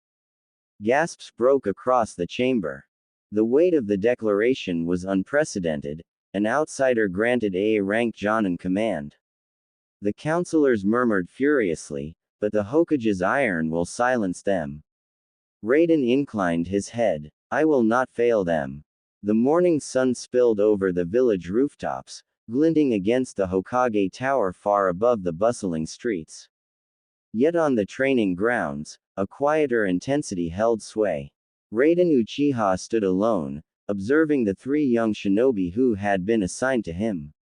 Gasps broke across the chamber. The weight of the declaration was unprecedented. An outsider granted A-rank Jonin command. The councillors murmured furiously, but the Hokage's iron will silence them. Raiden inclined his head. I will not fail them. The morning sun spilled over the village rooftops, glinting against the Hokage Tower far above the bustling streets. Yet on the training grounds, a quieter intensity held sway. Raiden Uchiha stood alone, observing the three young shinobi who had been assigned to him.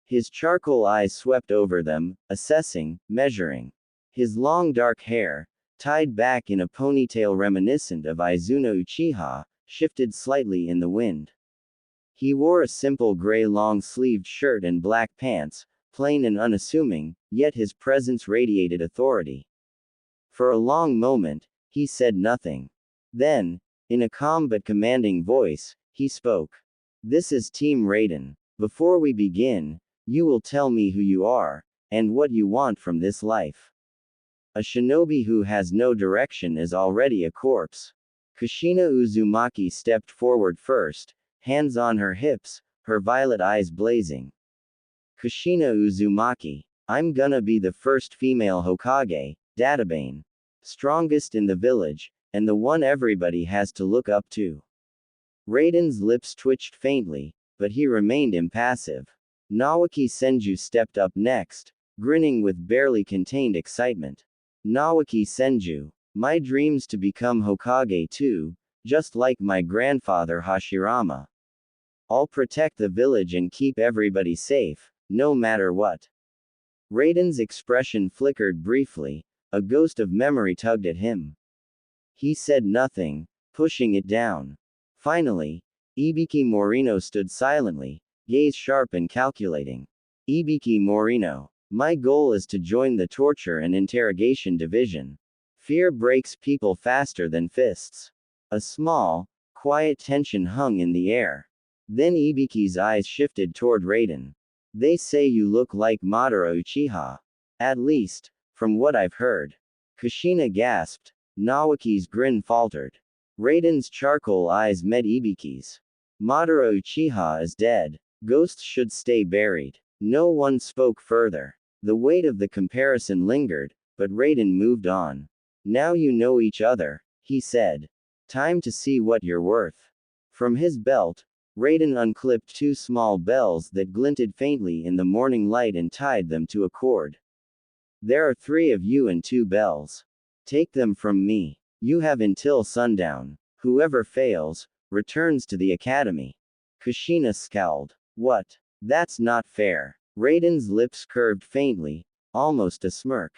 His charcoal eyes swept over them, assessing, measuring. His long dark hair, tied back in a ponytail reminiscent of Izuna Uchiha, shifted slightly in the wind. He wore a simple gray long-sleeved shirt and black pants, plain and unassuming, yet his presence radiated authority. For a long moment, he said nothing. Then, in a calm but commanding voice, he spoke. This is Team Raiden. Before we begin, you will tell me who you are, and what you want from this life. A shinobi who has no direction is already a corpse. Kushina Uzumaki stepped forward first, hands on her hips, her violet eyes blazing. Kushina Uzumaki. I'm gonna be the first female Hokage, Databane. Strongest in the village, and the one everybody has to look up to. Raiden's lips twitched faintly, but he remained impassive. Nawaki Senju stepped up next, grinning with barely contained excitement. Nawaki Senju, my dreams to become Hokage too, just like my grandfather Hashirama. I'll protect the village and keep everybody safe, no matter what. Raiden's expression flickered briefly, a ghost of memory tugged at him. He said nothing, pushing it down. Finally, Ibiki Morino stood silently, gaze sharp and calculating. Ibiki Morino, my goal is to join the torture and interrogation division. Fear breaks people faster than fists. A small, quiet tension hung in the air. Then Ibiki's eyes shifted toward Raiden. They say you look like Madara Uchiha. At least, from what I've heard. Kushina gasped. Nawaki's grin faltered. Raiden's charcoal eyes met Ibiki's. Madara Uchiha is dead. Ghosts should stay buried. No one spoke further. The weight of the comparison lingered, but Raiden moved on. Now you know each other, he said. Time to see what you're worth. From his belt, Raiden unclipped two small bells that glinted faintly in the morning light and tied them to a cord. There are 3 of you and 2 bells. Take them from me. You have until sundown. Whoever fails, returns to the academy. Kushina scowled. What? That's not fair. Raiden's lips curved faintly, almost a smirk.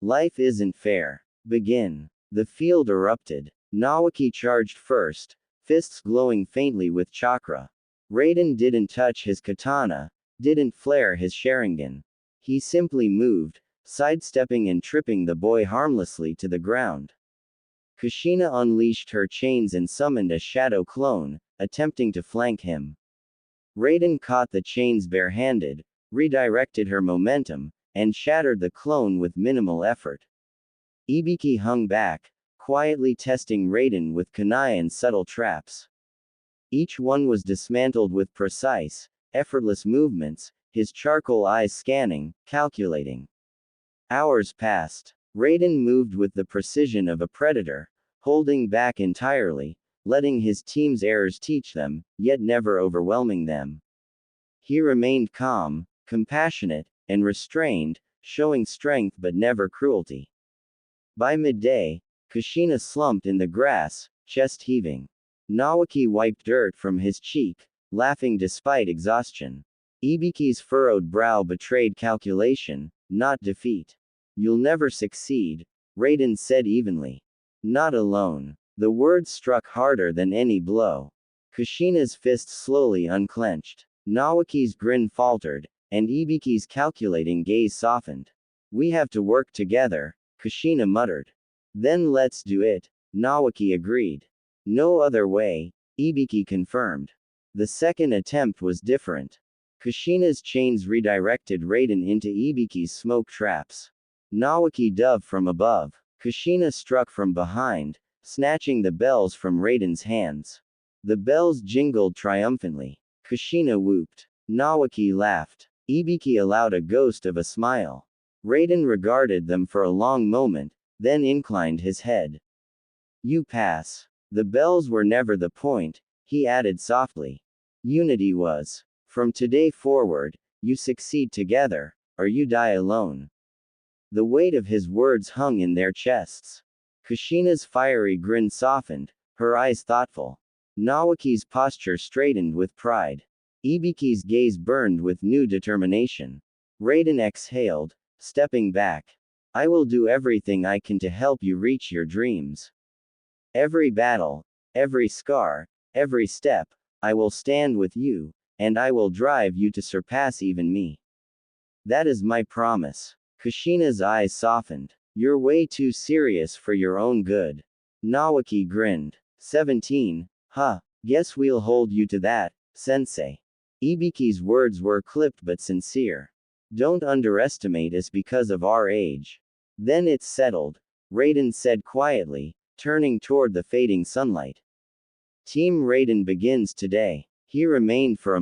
Life isn't fair. Begin. The field erupted. Nawaki charged first, fists glowing faintly with chakra. Raiden didn't touch his katana, didn't flare his Sharingan. He simply moved, sidestepping and tripping the boy harmlessly to the ground. Kushina unleashed her chains and summoned a shadow clone, attempting to flank him. Raiden caught the chains barehanded, redirected her momentum, and shattered the clone with minimal effort. Ibiki hung back, quietly testing Raiden with kunai and subtle traps. Each one was dismantled with precise, effortless movements, his charcoal eyes scanning, calculating. Hours passed. Raiden moved with the precision of a predator, holding back entirely, letting his team's errors teach them, yet never overwhelming them. He remained calm, compassionate, and restrained, showing strength but never cruelty. By midday, Kushina slumped in the grass, chest heaving. Nawaki wiped dirt from his cheek, laughing despite exhaustion. Ibiki's furrowed brow betrayed calculation, not defeat. You'll never succeed, Raiden said evenly. Not alone. The words struck harder than any blow. Kushina's fist slowly unclenched. Nawaki's grin faltered, and Ibiki's calculating gaze softened. We have to work together, Kushina muttered. Then let's do it, Nawaki agreed. No other way, Ibiki confirmed. The second attempt was different. Kushina's chains redirected Raiden into Ibiki's smoke traps. Nawaki dove from above. Kushina struck from behind, snatching the bells from Raiden's hands. The bells jingled triumphantly. Kushina whooped. Nawaki laughed. Ibiki allowed a ghost of a smile. Raiden regarded them for a long moment, then inclined his head. You pass. The bells were never the point, he added softly. Unity was. From today forward, you succeed together, or you die alone. The weight of his words hung in their chests. Kushina's fiery grin softened, her eyes thoughtful. Nawaki's posture straightened with pride. Ibiki's gaze burned with new determination. Raiden exhaled, stepping back. I will do everything I can to help you reach your dreams. Every battle, every scar, every step, I will stand with you, and I will drive you to surpass even me. That is my promise. Kushina's eyes softened. You're way too serious for your own good. Nawaki grinned. 17, huh, guess we'll hold you to that, sensei. Ibiki's words were clipped but sincere. Don't underestimate us because of our age. Then it's settled, Raiden said quietly, turning toward the fading sunlight. Team Raiden begins today. He remained for a